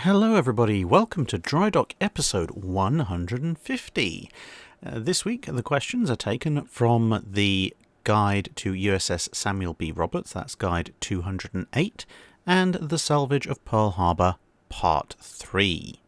Hello everybody, welcome to Drydock episode 150. This week the questions are taken from the Guide to USS Samuel B. Roberts, that's Guide 208, and the Salvage of Pearl Harbour, Part 3.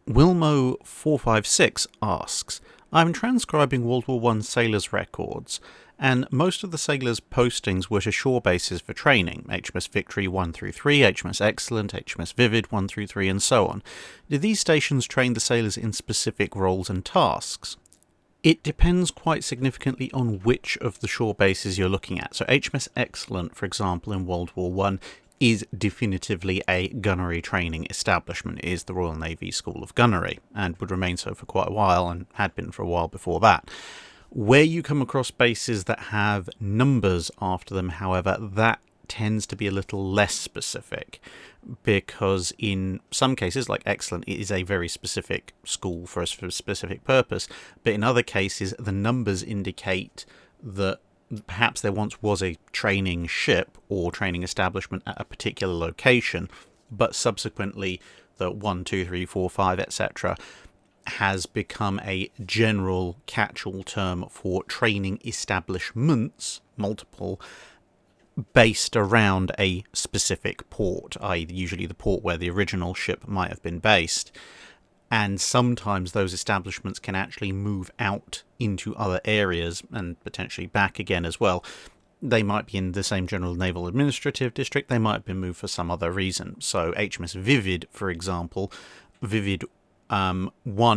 Wilmo456 asks, I'm transcribing World War I sailors' records, and most of the sailors' postings were to shore bases for training, HMS Victory 1 through 3, HMS Excellent, HMS Vivid 1 through 3, and so on. Did these stations train the sailors in specific roles and tasks? It depends quite significantly on which of the shore bases you're looking at. So HMS Excellent, for example, in World War I, is definitively a gunnery training establishment. It is the Royal Navy School of Gunnery, and would remain so for quite a while, and had been for a while before that. Where you come across bases that have numbers after them, however, that tends to be a little less specific, because in some cases, like Excellent, it is a very specific school for a specific purpose, but in other cases the numbers indicate that perhaps there once was a training ship or training establishment at a particular location, but subsequently the 1, 2, 3, 4, 5, etc. has become a general catch-all term for training establishments, multiple, based around a specific port, i.e. usually the port where the original ship might have been based. And sometimes those establishments can actually move out into other areas and potentially back again as well. They might be in the same General Naval Administrative District, they might have been moved for some other reason. So HMS Vivid, for example, Vivid 1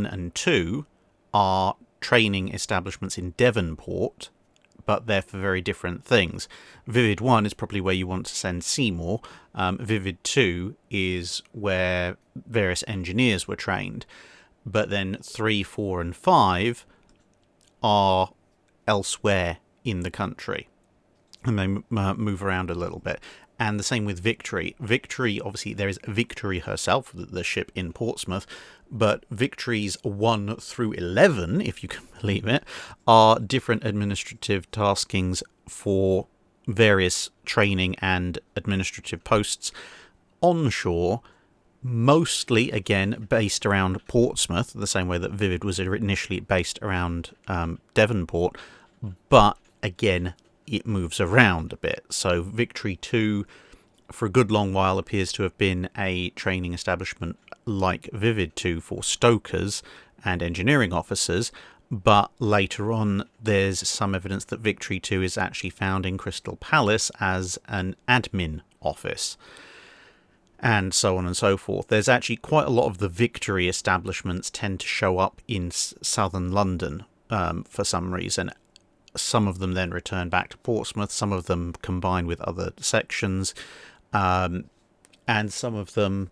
and 2 are training establishments in Devonport, but they're for very different things. Vivid 1 is probably where you want to send Seymour. Vivid 2 is where various engineers were trained. But then 3, 4 and 5 are elsewhere in the country, and they move around a little bit. And the same with Victory. Victory, obviously, there is Victory herself, the ship in Portsmouth, but Victories 1 through 11, if you can believe it, are different administrative taskings for various training and administrative posts onshore, mostly, again, based around Portsmouth, the same way that Vivid was initially based around Devonport, but, again, it moves around a bit. So Victory 2, for a good long while, appears to have been a training establishment like Vivid 2 for stokers and engineering officers, but later on there's some evidence that Victory 2 is actually found in Crystal Palace as an admin office, and so on and so forth. There's actually quite a lot of the Victory establishments tend to show up in southern London for some reason. Some of them then return back to Portsmouth, some of them combine with other sections, and some of them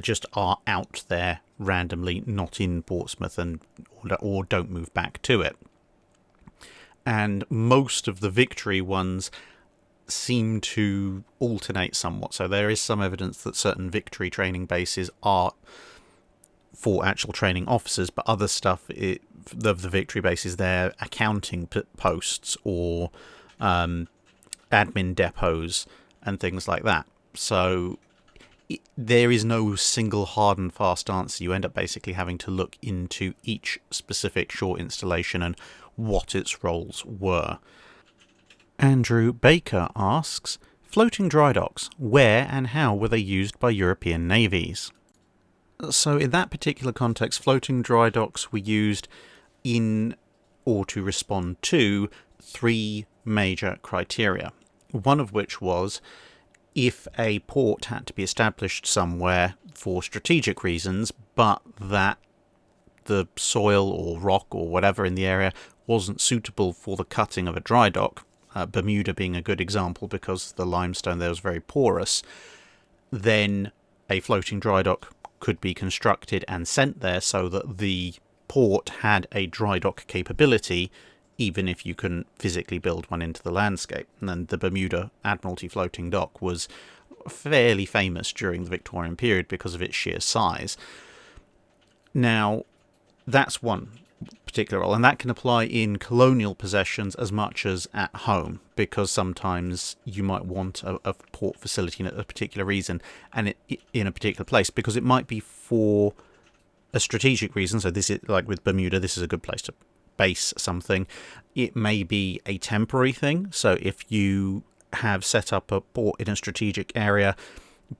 just are out there randomly, not in Portsmouth, or don't move back to it. And most of the Victory ones seem to alternate somewhat. So there is some evidence that certain Victory training bases are for actual training officers, but other stuff of the Victory bases, they're accounting posts or admin depots and things like that. So there is no single hard and fast answer. You end up basically having to look into each specific shore installation and what its roles were. Andrew Baker asks, floating dry docks, where and how were they used by European navies? So in that particular context, floating dry docks were used in, or to respond to, 3 major criteria. One of which was if a port had to be established somewhere for strategic reasons, but that the soil or rock or whatever in the area wasn't suitable for the cutting of a dry dock, Bermuda being a good example because the limestone there was very porous, then a floating dry dock could be constructed and sent there so that the port had a dry dock capability, even if you couldn't physically build one into the landscape. And then the Bermuda Admiralty floating dock was fairly famous during the Victorian period because of its sheer size. Now, that's one particular role, and that can apply in colonial possessions as much as at home, because sometimes you might want a port facility in a particular reason and in a particular place, because it might be for a strategic reason. So this is like with Bermuda, this is a good place to base something. It may be a temporary thing, so if you have set up a port in a strategic area,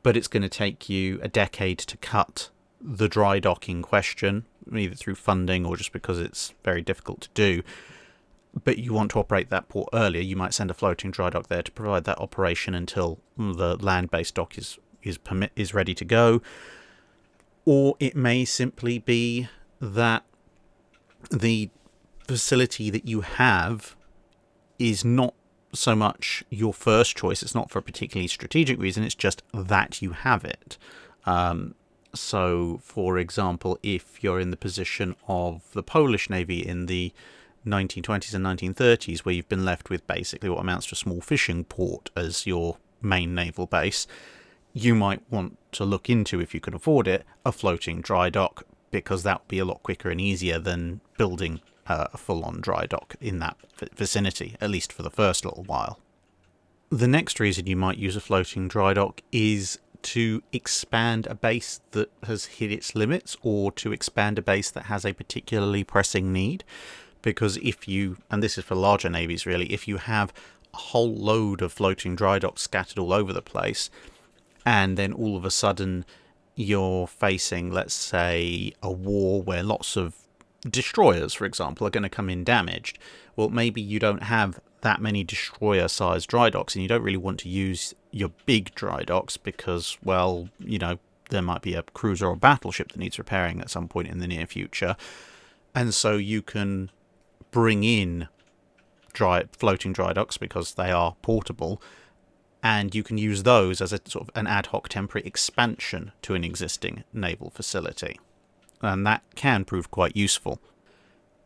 but it's going to take you a decade to cut the dry dock in question, either through funding or just because it's very difficult to do, but you want to operate that port earlier, you might send a floating dry dock there to provide that operation until the land-based dock is ready to go. Or it may simply be that the facility that you have is not so much your first choice, it's not for a particularly strategic reason, it's just that you have it. So, for example, if you're in the position of the Polish Navy in the 1920s and 1930s, where you've been left with basically what amounts to a small fishing port as your main naval base, you might want to look into, if you can afford it, a floating dry dock, because that would be a lot quicker and easier than building a full-on dry dock in that vicinity, at least for the first little while. The next reason you might use a floating dry dock is to expand a base that has hit its limits, or to expand a base that has a particularly pressing need. Because if you, and this is for larger navies really, if you have a whole load of floating dry docks scattered all over the place, and then all of a sudden you're facing, let's say, a war where lots of destroyers, for example, are going to come in damaged, well, maybe you don't have that many destroyer-sized dry docks, and you don't really want to use your big dry docks because, well, you know, there might be a cruiser or battleship that needs repairing at some point in the near future. And so you can bring in floating dry docks because they are portable, and you can use those as a sort of an ad hoc temporary expansion to an existing naval facility. And that can prove quite useful.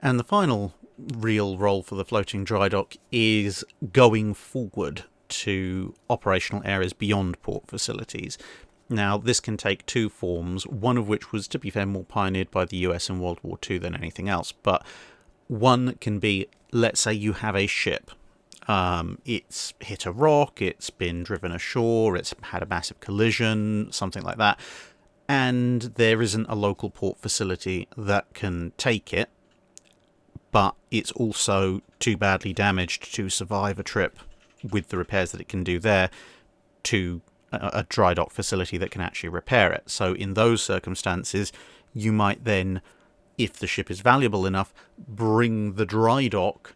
And the final real role for the floating dry dock is going forward to operational areas beyond port facilities. Now, this can take two forms, one of which was, to be fair, more pioneered by the US in World War II than anything else. But one can be, let's say you have a ship. It's hit a rock, it's been driven ashore, it's had a massive collision, something like that. And there isn't a local port facility that can take it, but it's also too badly damaged to survive a trip with the repairs that it can do there to a dry dock facility that can actually repair it. So in those circumstances, you might then, if the ship is valuable enough, bring the dry dock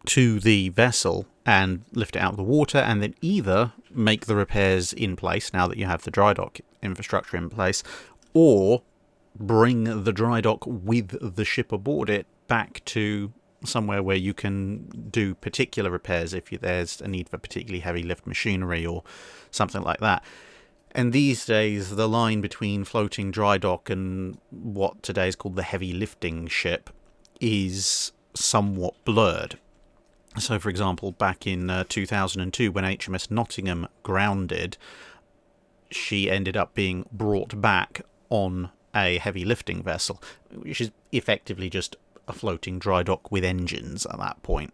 to the vessel and lift it out of the water, and then either make the repairs in place now that you have the dry dock infrastructure in place, or bring the dry dock with the ship aboard it back to somewhere where you can do particular repairs if there's a need for particularly heavy lift machinery or something like that. And these days, the line between floating dry dock and what today is called the heavy lifting ship is somewhat blurred. So, for example, back in 2002, when HMS Nottingham grounded, she ended up being brought back on a heavy lifting vessel, which is effectively just a floating dry dock with engines at that point.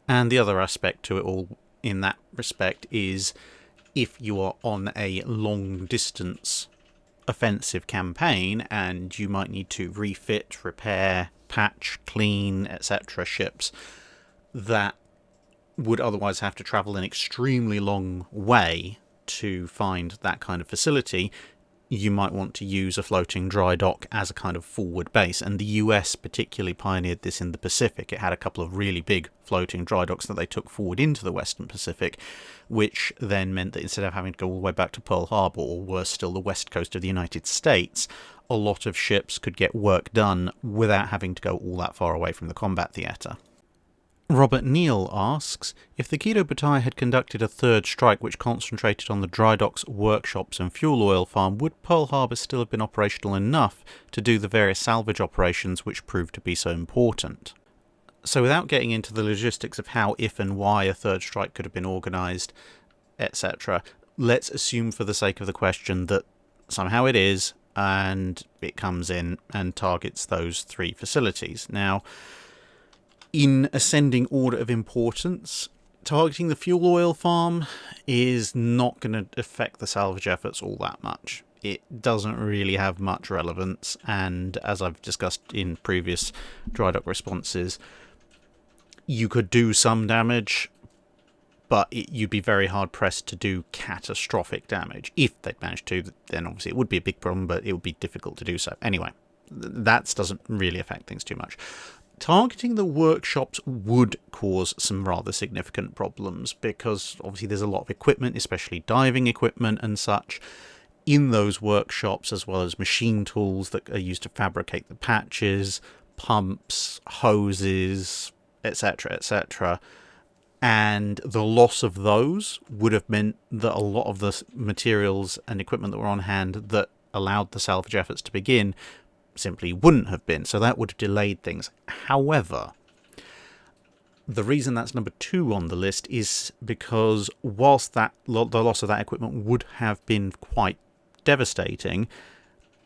And the other aspect to it all in that respect is, if you are on a long distance offensive campaign and you might need to refit, repair, patch, clean, etc. ships that would otherwise have to travel an extremely long way to find that kind of facility, you might want to use a floating dry dock as a kind of forward base. And the US particularly pioneered this in the Pacific. It had a couple of really big floating dry docks that they took forward into the Western Pacific, which then meant that instead of having to go all the way back to Pearl Harbour, or worse still, the west coast of the United States, a lot of ships could get work done without having to go all that far away from the combat theatre. Robert Neal asks, if the Kido Butai had conducted a third strike which concentrated on the dry docks, workshops and fuel oil farm, would Pearl Harbour still have been operational enough to do the various salvage operations which proved to be so important? So without getting into the logistics of how, if and why a third strike could have been organised, etc., let's assume for the sake of the question that somehow it is, and it comes in and targets those 3 facilities. Now, in ascending order of importance, targeting the fuel oil farm is not going to affect the salvage efforts all that much. It doesn't really have much relevance, and as I've discussed in previous Drydock responses, you could do some damage, but you'd be very hard pressed to do catastrophic damage. If they'd managed to, then obviously it would be a big problem, but it would be difficult to do so. Anyway, that doesn't really affect things too much. Targeting the workshops would cause some rather significant problems, because obviously there's a lot of equipment, especially diving equipment and such, in those workshops, as well as machine tools that are used to fabricate the patches, pumps, hoses, etc., etc. And the loss of those would have meant that a lot of the materials and equipment that were on hand that allowed the salvage efforts to begin simply wouldn't have been. So that would have delayed things. However, the reason that's number 2 on the list is because whilst the loss of that equipment would have been quite devastating,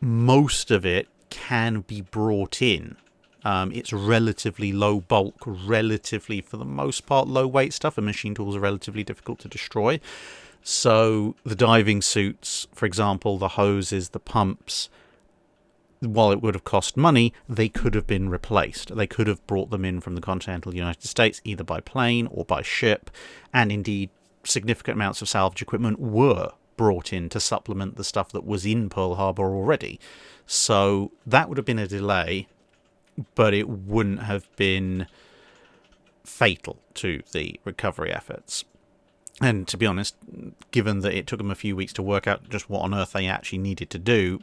most of it can be brought in. It's relatively low bulk, relatively, for the most part, low weight stuff, and machine tools are relatively difficult to destroy. So the diving suits, for example, the hoses, the pumps, while it would have cost money, they could have been replaced. They could have brought them in from the continental United States, either by plane or by ship, and indeed significant amounts of salvage equipment were brought in to supplement the stuff that was in Pearl Harbour already. So that would have been a delay, but it wouldn't have been fatal to the recovery efforts. And to be honest, given that it took them a few weeks to work out just what on earth they actually needed to do,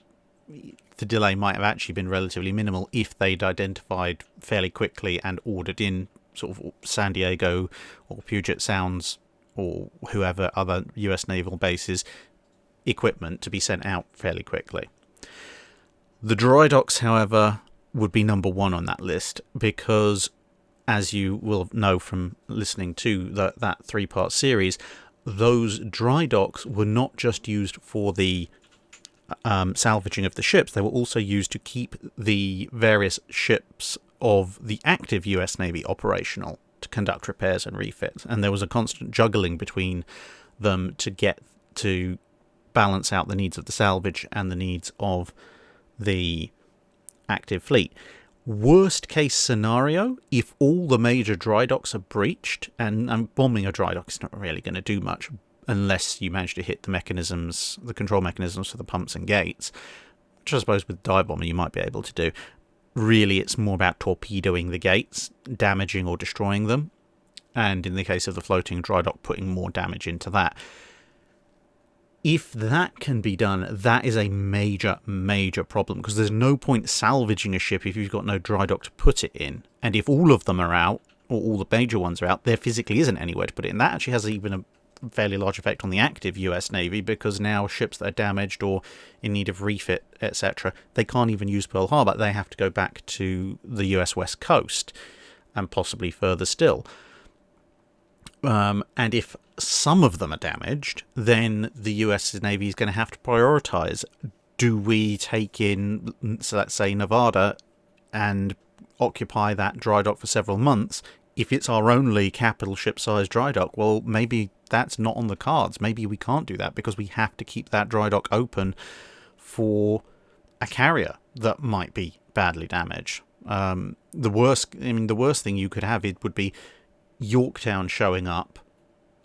the delay might have actually been relatively minimal if they'd identified fairly quickly and ordered in sort of San Diego or Puget Sounds or whoever other US naval bases equipment to be sent out fairly quickly. The dry docks, however, would be number 1 on that list, because as you will know from listening to that 3-part series, those dry docks were not just used for the salvaging of the ships. They were also used to keep the various ships of the active US Navy operational, to conduct repairs and refits, and there was a constant juggling between them to get to balance out the needs of the salvage and the needs of the active fleet. Worst case scenario, if all the major dry docks are breached, and bombing a dry dock is not really going to do much unless you manage to hit the mechanisms, the control mechanisms for the pumps and gates, which I suppose with dive bombing you might be able to do. Really, it's more about torpedoing the gates, damaging or destroying them, and in the case of the floating dry dock, putting more damage into that. If that can be done, that is a major, major problem, because there's no point salvaging a ship if you've got no dry dock to put it in. And if all of them are out, or all the major ones are out, there physically isn't anywhere to put it in. That actually has even a fairly large effect on the active US Navy, because now ships that are damaged or in need of refit, etc., they can't even use Pearl Harbour. They have to go back to the US West Coast, and possibly further still. And if some of them are damaged, then the US Navy is going to have to prioritise. Do we take in, so let's say, Nevada and occupy that dry dock for several months? If it's our only capital ship-sized dry dock, well, maybe that's not on the cards. Maybe we can't do that because we have to keep that dry dock open for a carrier that might be badly damaged. The worst thing you could have, it would be Yorktown showing up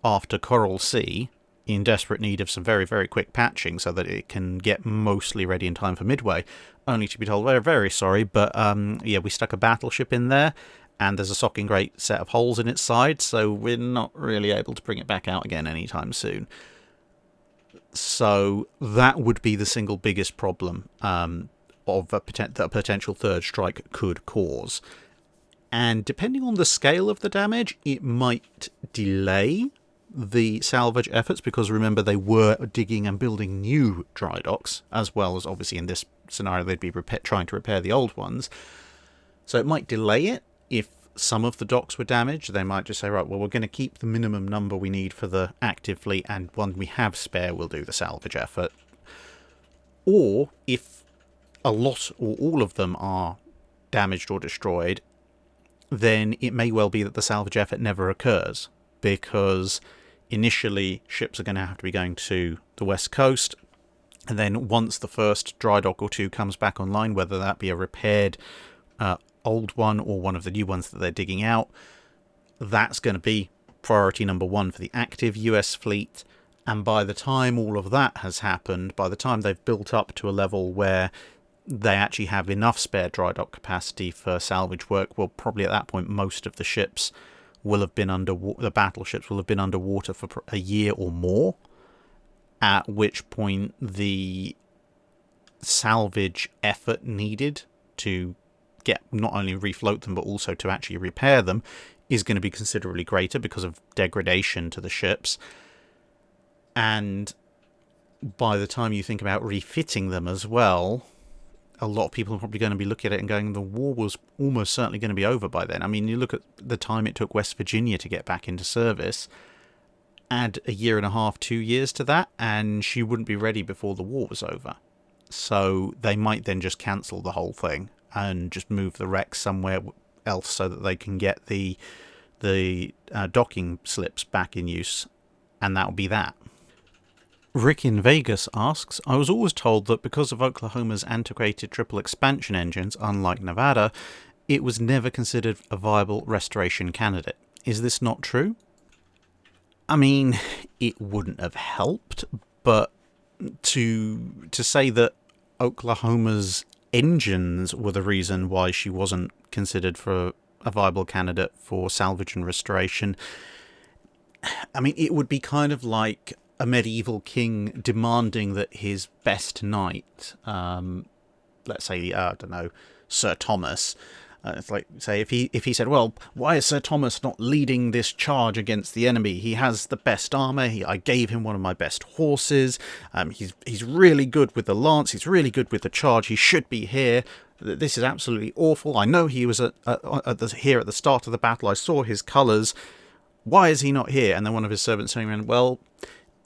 after Coral Sea in desperate need of some very, very quick patching so that it can get mostly ready in time for Midway, only to be told, we're very sorry, but we stuck a battleship in there, and there's a socking great set of holes in its side, so we're not really able to bring it back out again anytime soon. So that would be the single biggest problem that a potential third strike could cause. And depending on the scale of the damage, it might delay the salvage efforts, because remember, they were digging and building new dry docks, as well as obviously in this scenario they'd be trying to repair the old ones. So it might delay it. If some of the docks were damaged, they might just say, right, well, we're going to keep the minimum number we need for the active fleet, and when we have spare, we'll do the salvage effort. Or if a lot or all of them are damaged or destroyed, then it may well be that the salvage effort never occurs, because initially ships are going to have to be going to the west coast, and then once the first dry dock or two comes back online, whether that be a repaired old one or one of the new ones that they're digging out, that's going to be priority number one for the active US fleet. And by the time all of that has happened, by the time they've built up to a level where they actually have enough spare dry dock capacity for salvage work, well, probably at that point most of the ships will have been underwater, the battleships will have been underwater for a year or more, at which point the salvage effort needed to get not only refloat them but also to actually repair them is going to be considerably greater because of degradation to the ships. And by the time you think about refitting them as well, a lot of people are probably going to be looking at it and going, the war was almost certainly going to be over by then. I mean, you look at the time it took West Virginia to get back into service, add a year and a half, 2 years to that, and she wouldn't be ready before the war was over. So they might then just cancel the whole thing and just move the wreck somewhere else so that they can get the docking slips back in use, and that'll be that. Rick in Vegas asks, I was always told that because of Oklahoma's antiquated triple expansion engines, unlike Nevada, it was never considered a viable restoration candidate. Is this not true? I mean, it wouldn't have helped, but to say that Oklahoma's engines were the reason why she wasn't considered for a viable candidate for salvage and restoration, I mean, it would be kind of like a medieval king demanding that his best knight, let's say, I don't know, Sir Thomas, it's like, say, if he said, well, why is Sir Thomas not leading this charge against the enemy? He has the best armour, I gave him one of my best horses, he's really good with the lance, he's really good with the charge, he should be here. This is absolutely awful. I know he was here at the start of the battle, I saw his colours. Why is he not here? And then one of his servants saying around, well,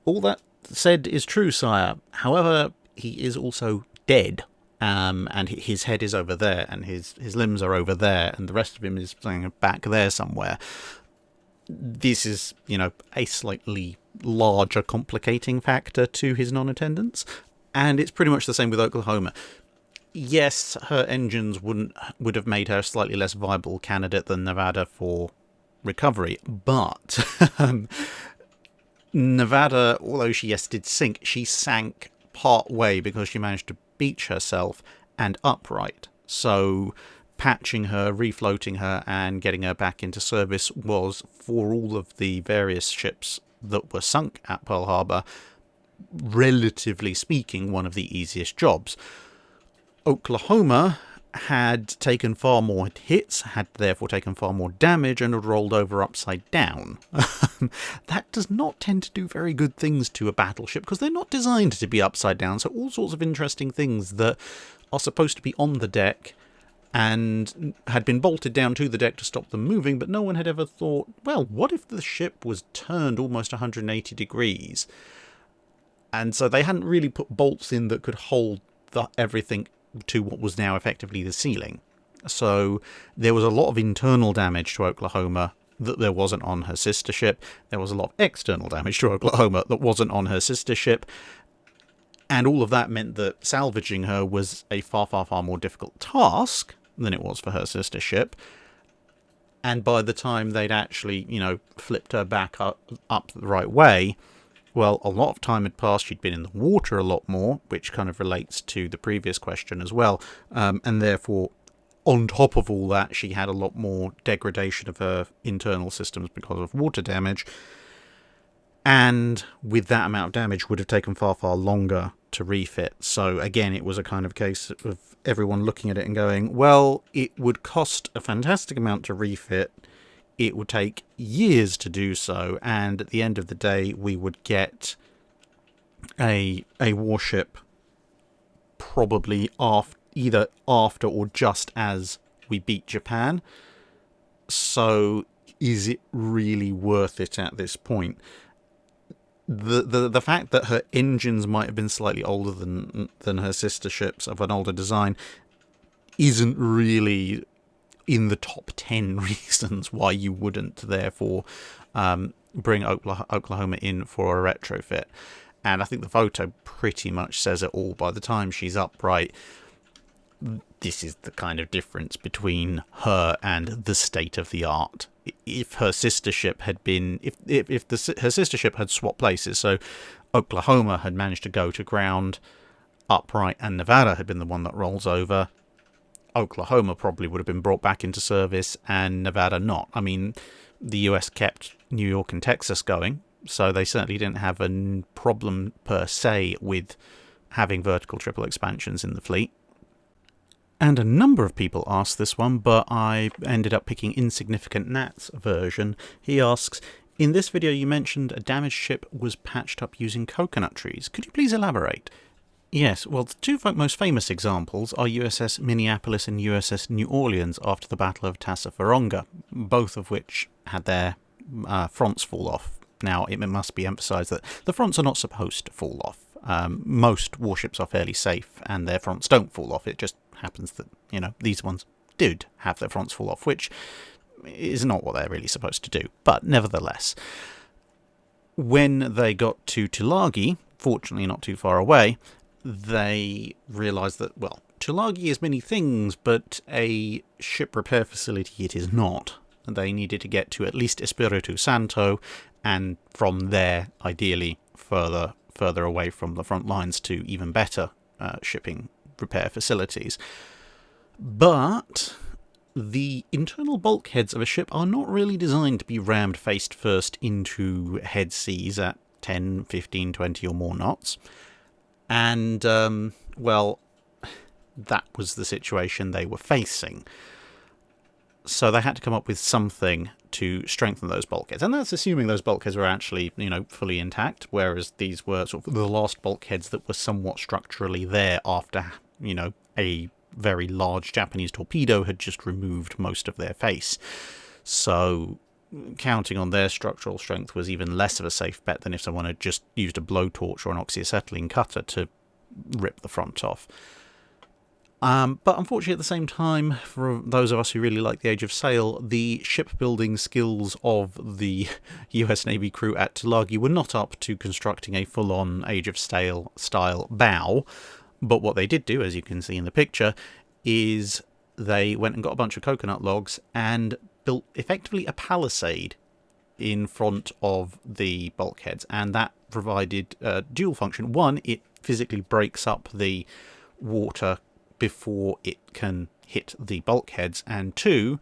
all that said is true, sire. However, he is also dead. And his head is over there, and his limbs are over there, and the rest of him is back there somewhere. This is, a slightly larger complicating factor to his non-attendance, and it's pretty much the same with Oklahoma. Yes, her engines would have made her a slightly less viable candidate than Nevada for recovery, but Nevada, although she did sink, she sank part way because she managed to beach herself and upright. So patching her, refloating her, and getting her back into service was, for all of the various ships that were sunk at Pearl Harbour, relatively speaking, one of the easiest jobs. Oklahoma had taken far more hits, had therefore taken far more damage, and had rolled over upside down. That does not tend to do very good things to a battleship, because they're not designed to be upside down, so all sorts of interesting things that are supposed to be on the deck and had been bolted down to the deck to stop them moving, but no one had ever thought, well, what if the ship was turned almost 180 degrees? And so they hadn't really put bolts in that could hold everything to what was now effectively the ceiling. So there was a lot of internal damage to Oklahoma that there wasn't on her sister ship. There was a lot of external damage to Oklahoma that wasn't on her sister ship. And all of that meant that salvaging her was a far, far, far more difficult task than it was for her sister ship. And by the time they'd actually, flipped her back up the right way, well, a lot of time had passed. She'd been in the water a lot more, which kind of relates to the previous question as well. And therefore, on top of all that, she had a lot more degradation of her internal systems because of water damage. And with that amount of damage, would have taken far, far longer to refit. So again, it was a kind of case of everyone looking at it and going, well, it would cost a fantastic amount to refit. It would take years to do so, and at the end of the day, we would get a warship probably either after or just as we beat Japan. So is it really worth it at this point? the fact that her engines might have been slightly older than her sister ships of an older design isn't really in the top 10 reasons why you wouldn't therefore bring Oklahoma in for a retrofit. And I think the photo pretty much says it all. By the time she's upright, this is the kind of difference between her and the state of the art. If her sister ship had been, her sister ship had swapped places, so Oklahoma had managed to go to ground upright and Nevada had been the one that rolls over, Oklahoma probably would have been brought back into service and Nevada not. I mean, the US kept New York and Texas going, so they certainly didn't have a problem per se with having vertical triple expansions in the fleet. And a number of people asked this one, but I ended up picking Insignificant Nat's version. He asks, in this video you mentioned a damaged ship was patched up using coconut trees. Could you please elaborate? Yes, well, the two most famous examples are USS Minneapolis and USS New Orleans after the Battle of Tassafaronga, both of which had their fronts fall off. Now, it must be emphasised that the fronts are not supposed to fall off. Most warships are fairly safe and their fronts don't fall off. It just happens that, these ones did have their fronts fall off, which is not what they're really supposed to do. But nevertheless, when they got to Tulagi, fortunately not too far away, they realised that, well, Tulagi is many things, but a ship repair facility it is not. They needed to get to at least Espiritu Santo, and from there, ideally, further away from the front lines to even better shipping repair facilities. But the internal bulkheads of a ship are not really designed to be rammed face first into head seas at 10, 15, 20 or more knots. And, well, that was the situation they were facing. So they had to come up with something to strengthen those bulkheads. And that's assuming those bulkheads were actually, fully intact, whereas these were sort of the last bulkheads that were somewhat structurally there after, a very large Japanese torpedo had just removed most of their face. So counting on their structural strength was even less of a safe bet than if someone had just used a blowtorch or an oxyacetylene cutter to rip the front off. But unfortunately, at the same time, for those of us who really like the Age of Sail, the shipbuilding skills of the US Navy crew at Tulagi were not up to constructing a full-on Age of Sail style bow. But what they did do, as you can see in the picture, is they went and got a bunch of coconut logs and built effectively a palisade in front of the bulkheads. And that provided a dual function. One, it physically breaks up the water before it can hit the bulkheads, and two,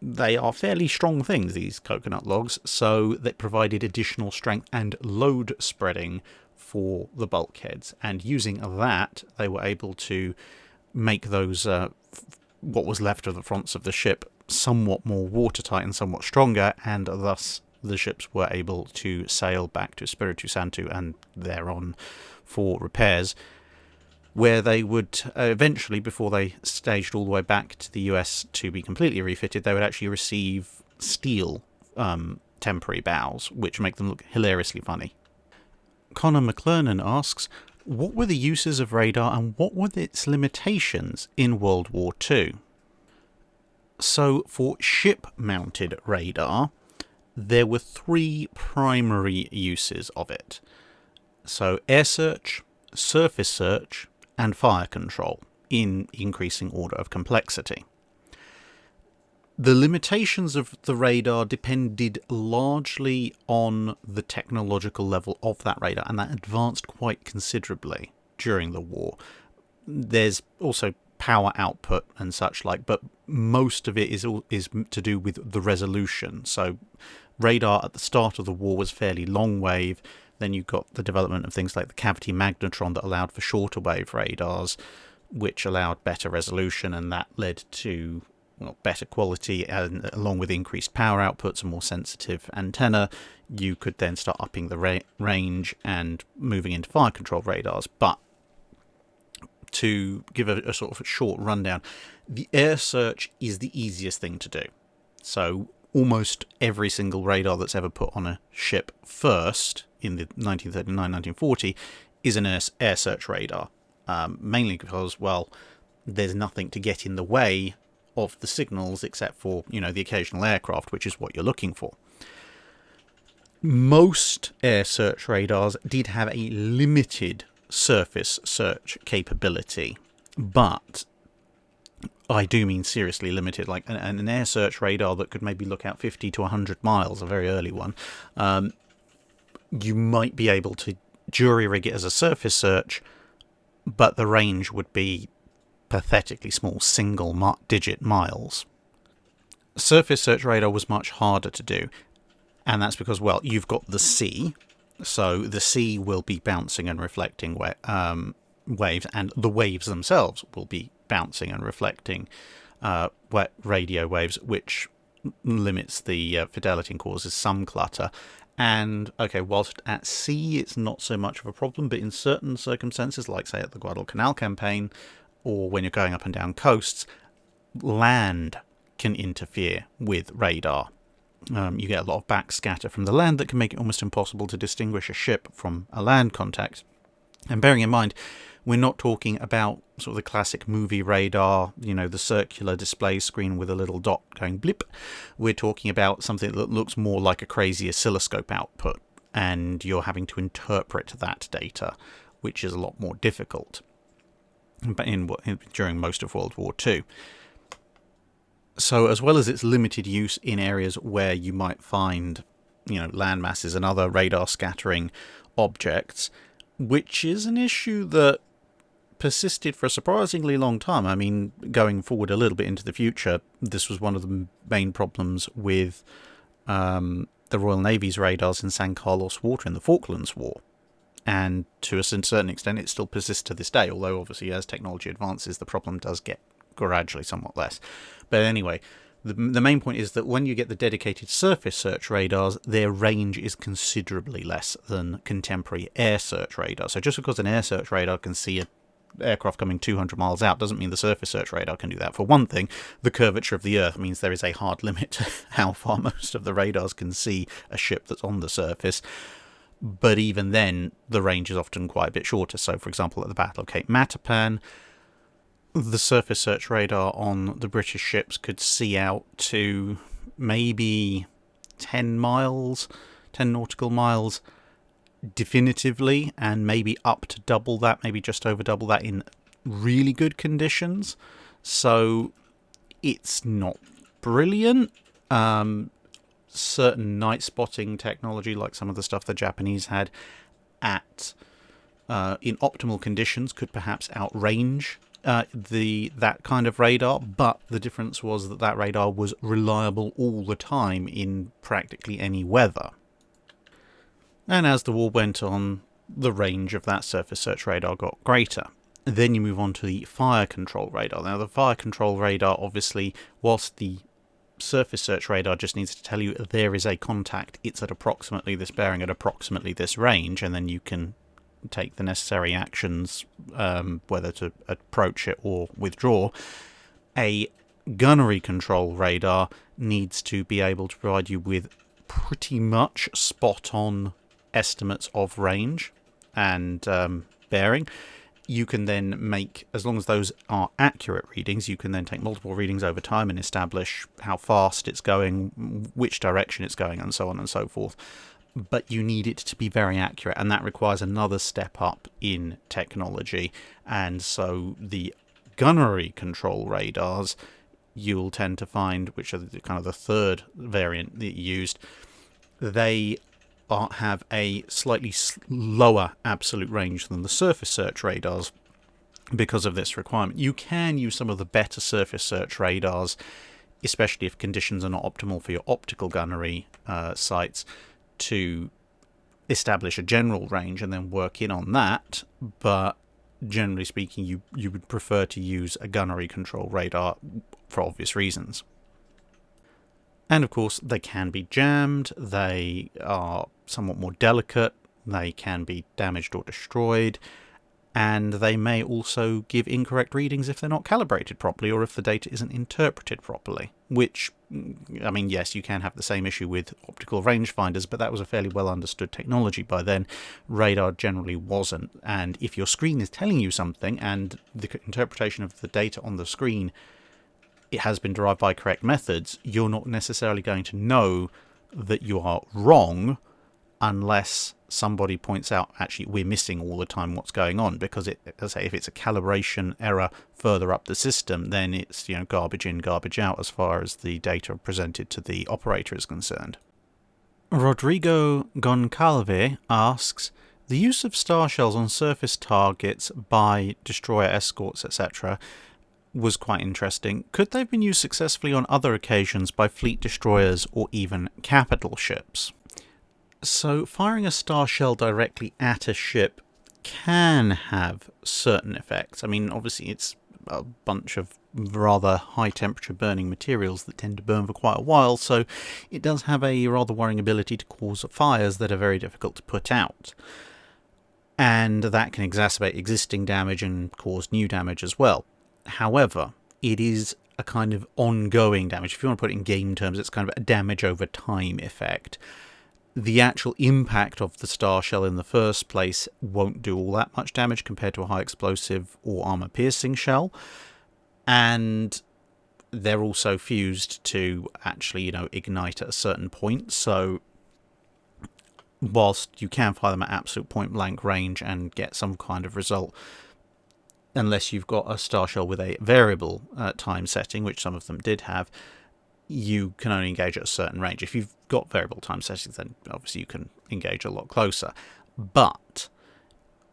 they are fairly strong things, these coconut logs, so they provided additional strength and load spreading for the bulkheads, and using that they were able to make those what was left of the fronts of the ship somewhat more watertight and somewhat stronger, and thus the ships were able to sail back to Espiritu Santo and thereon for repairs, where they would eventually, before they staged all the way back to the US to be completely refitted, they would actually receive steel temporary bows, which make them look hilariously funny. Connor McClernand asks, what were the uses of radar and what were its limitations in World War II? So, for ship-mounted radar, there were three primary uses of it. So, air search, surface search, and fire control, in increasing order of complexity. The limitations of the radar depended largely on the technological level of that radar, and that advanced quite considerably during the war. There's also power output and such like, but most of it is to do with the resolution. So radar at the start of the war was fairly long wave. Then you got the development of things like the cavity magnetron that allowed for shorter wave radars, which allowed better resolution, and that led to better quality, and along with increased power outputs and more sensitive antenna, you could then start upping the range and moving into fire control radars. But to give a sort of a short rundown, the air search is the easiest thing to do. So almost every single radar that's ever put on a ship first in the 1939-1940 is an air search radar, mainly because, well, there's nothing to get in the way of the signals except for, the occasional aircraft, which is what you're looking for. Most air search radars did have a limited surface search capability, but I do mean seriously limited, like an air search radar that could maybe look out 50 to 100 miles, a very early one. You might be able to jury rig it as a surface search, but the range would be pathetically small, single-digit miles. Surface search radar was much harder to do, and that's because, well, you've got the sea, so the sea will be bouncing and reflecting waves, and the waves themselves will be bouncing and reflecting radio waves, which limits the fidelity and causes some clutter. And, okay, whilst at sea it's not so much of a problem, but in certain circumstances, like, say, at the Guadalcanal campaign, or when you're going up and down coasts, land can interfere with radar. You get a lot of backscatter from the land that can make it almost impossible to distinguish a ship from a land contact. And bearing in mind, we're not talking about sort of the classic movie radar, the circular display screen with a little dot going blip. We're talking about something that looks more like a crazy oscilloscope output, and you're having to interpret that data, which is a lot more difficult during most of World War II. So as well as its limited use in areas where you might find, land masses and other radar scattering objects, which is an issue that persisted for a surprisingly long time. I mean, going forward a little bit into the future, this was one of the main problems with the Royal Navy's radars in San Carlos Water in the Falklands War. And to a certain extent, it still persists to this day, although obviously as technology advances, the problem does get gradually somewhat less. But anyway, the main point is that when you get the dedicated surface search radars, their range is considerably less than contemporary air search radar. So just because an air search radar can see an aircraft coming 200 miles out doesn't mean the surface search radar can do that. For one thing, the curvature of the Earth means there is a hard limit to how far most of the radars can see a ship that's on the surface. But even then, the range is often quite a bit shorter. So, for example, at the Battle of Cape Matapan, the surface search radar on the British ships could see out to maybe 10 nautical miles definitively, and maybe up to double that, maybe just over double that in really good conditions. So it's not brilliant. Certain night spotting technology, like some of the stuff the Japanese had at in optimal conditions, could perhaps outrange that kind of radar, but the difference was that radar was reliable all the time in practically any weather. And as the war went on, the range of that surface search radar got greater. Then you move on to the fire control radar. Now, the fire control radar, obviously, whilst the surface search radar just needs to tell you there is a contact, it's at approximately this bearing at approximately this range, and then you can take the necessary actions, whether to approach it or withdraw. A gunnery control radar needs to be able to provide you with pretty much spot-on estimates of range and bearing. You can then make, as long as those are accurate readings, you can then take multiple readings over time and establish how fast it's going, which direction it's going, and so on and so forth. But you need it to be very accurate, and that requires another step up in technology. And so the gunnery control radars, you'll tend to find, which are kind of the third variant that you used, they have a slightly lower absolute range than the surface search radars because of this requirement. You can use some of the better surface search radars, especially if conditions are not optimal for your optical gunnery sites, to establish a general range and then work in on that, but generally speaking, you would prefer to use a gunnery control radar for obvious reasons. And of course, they can be jammed, they are somewhat more delicate, they can be damaged or destroyed, and they may also give incorrect readings if they're not calibrated properly or if the data isn't interpreted properly, which I mean, yes, you can have the same issue with optical rangefinders, but that was a fairly well understood technology by then. Radar generally wasn't. And if your screen is telling you something and the interpretation of the data on the screen, it has been derived by correct methods, you're not necessarily going to know that you are wrong unless somebody points out, actually, we're missing all the time what's going on, because as I say, if it's a calibration error further up the system, then it's, garbage in, garbage out as far as the data presented to the operator is concerned. Rodrigo Goncalve asks, the use of starshells on surface targets by destroyer escorts, etc., was quite interesting. Could they have been used successfully on other occasions by fleet destroyers or even capital ships? So firing a starshell directly at a ship can have certain effects. I mean, obviously it's a bunch of rather high temperature burning materials that tend to burn for quite a while, so it does have a rather worrying ability to cause fires that are very difficult to put out. And that can exacerbate existing damage and cause new damage as well. However, it is a kind of ongoing damage. If you want to put it in game terms, it's kind of a damage over time effect. The actual impact of the starshell in the first place won't do all that much damage compared to a high explosive or armor piercing shell. And they're also fused to actually, ignite at a certain point. So whilst you can fire them at absolute point blank range and get some kind of result, unless you've got a starshell with a variable time setting, which some of them did have, you can only engage at a certain range. If you've got variable time settings, then obviously you can engage a lot closer. But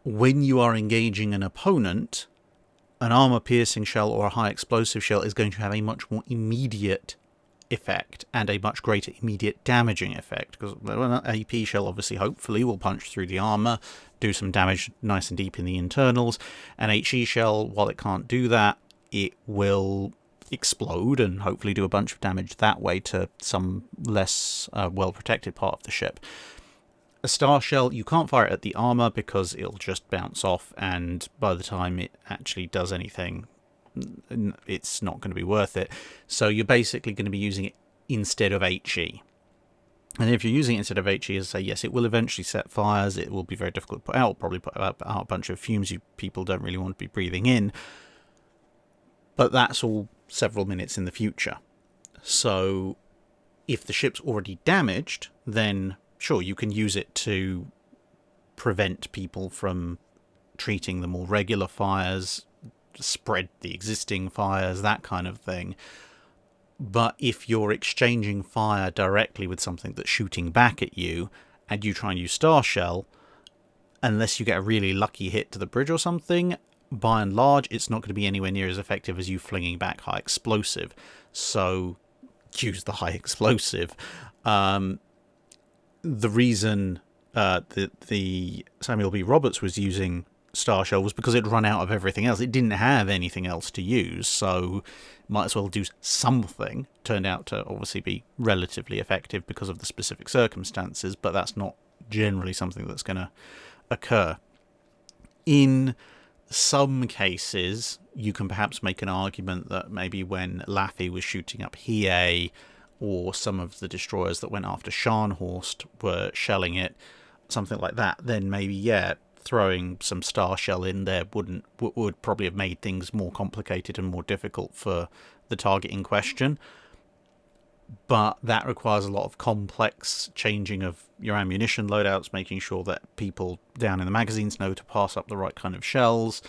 when you are engaging an opponent, an armor-piercing shell or a high-explosive shell is going to have a much more immediate effect and a much greater immediate damaging effect, because an AP shell obviously hopefully will punch through the armor, do some damage nice and deep in the internals. An HE shell, while it can't do that, it will explode and hopefully do a bunch of damage that way to some less well protected part of the ship. A starshell, you can't fire it at the armor because it'll just bounce off, and by the time it actually does anything, it's not going to be worth it. So you're basically going to be using it instead of HE. And if you're using it instead of HE, as I say, yes, it will eventually set fires. It will be very difficult to put out, probably put out a bunch of fumes people don't really want to be breathing in. But that's all several minutes in the future. So if the ship's already damaged, then sure, you can use it to prevent people from treating the more regular fires, spread the existing fires, that kind of thing. But if you're exchanging fire directly with something that's shooting back at you, and you try and use starshell, unless you get a really lucky hit to the bridge or something, by and large, it's not going to be anywhere near as effective as you flinging back high explosive. So use the high explosive. The reason the Samuel B. Roberts was using starshell was because it'd run out of everything else. It didn't have anything else to use, so might as well do something. Turned out to obviously be relatively effective because of the specific circumstances, but that's not generally something that's going to occur. In some cases, you can perhaps make an argument that maybe when Laffey was shooting up Hiei, or some of the destroyers that went after Scharnhorst were shelling it, something like that, then maybe, yeah, throwing some starshell in there would probably have made things more complicated and more difficult for the target in question. But that requires a lot of complex changing of your ammunition loadouts, making sure that people down in the magazines know to pass up the right kind of shells.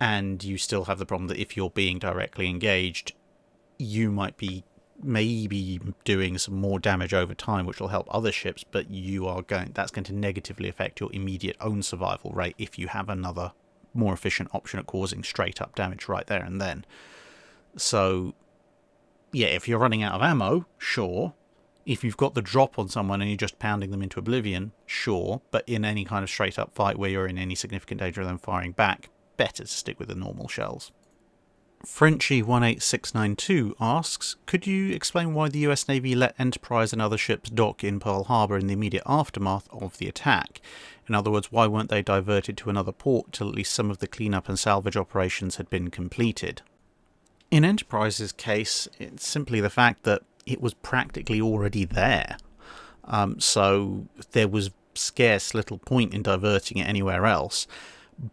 And you still have the problem that if you're being directly engaged, you might be maybe doing some more damage over time, which will help other ships, but that's going to negatively affect your immediate own survival rate if you have another more efficient option at causing straight up damage right there and then. So yeah, if you're running out of ammo, sure. If you've got the drop on someone and you're just pounding them into oblivion, sure. But in any kind of straight up fight where you're in any significant danger of them firing back, better to stick with the normal shells. Frenchy18692 asks, could you explain why the US Navy let Enterprise and other ships dock in Pearl Harbour in the immediate aftermath of the attack? In other words, why weren't they diverted to another port till at least some of the cleanup and salvage operations had been completed? In Enterprise's case, it's simply the fact that it was practically already there. So there was scarce little point in diverting it anywhere else.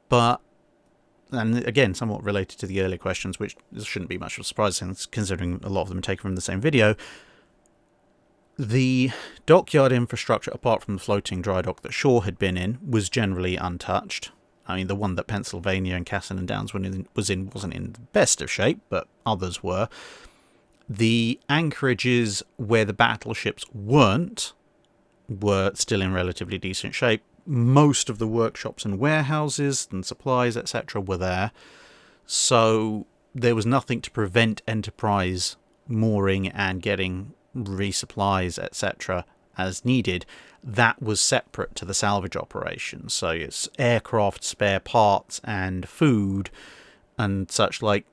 But, and again, somewhat related to the earlier questions, which shouldn't be much of a surprise considering a lot of them are taken from the same video, the dockyard infrastructure, apart from the floating dry dock that Shaw had been in, was generally untouched. I mean, the one that Pennsylvania and Cassin and Downs wasn't in the best of shape, but others were. The anchorages where the battleships weren't were still in relatively decent shape. Most of the workshops and warehouses and supplies, etc., were there. So there was nothing to prevent Enterprise mooring and getting resupplies, etc., as needed. That was separate to the salvage operation. So it's aircraft, spare parts, and food and such like.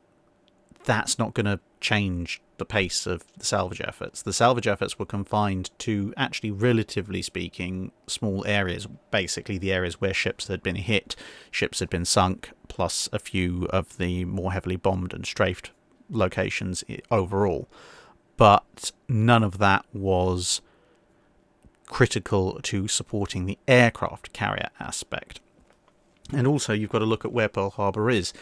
That's not going to change the pace of the salvage efforts. The salvage efforts were confined to, actually, relatively speaking, small areas. Basically, the areas where ships had been hit, ships had been sunk, plus a few of the more heavily bombed and strafed locations overall. But none of that was critical to supporting the aircraft carrier aspect. And also, you've got to look at where Pearl Harbour is.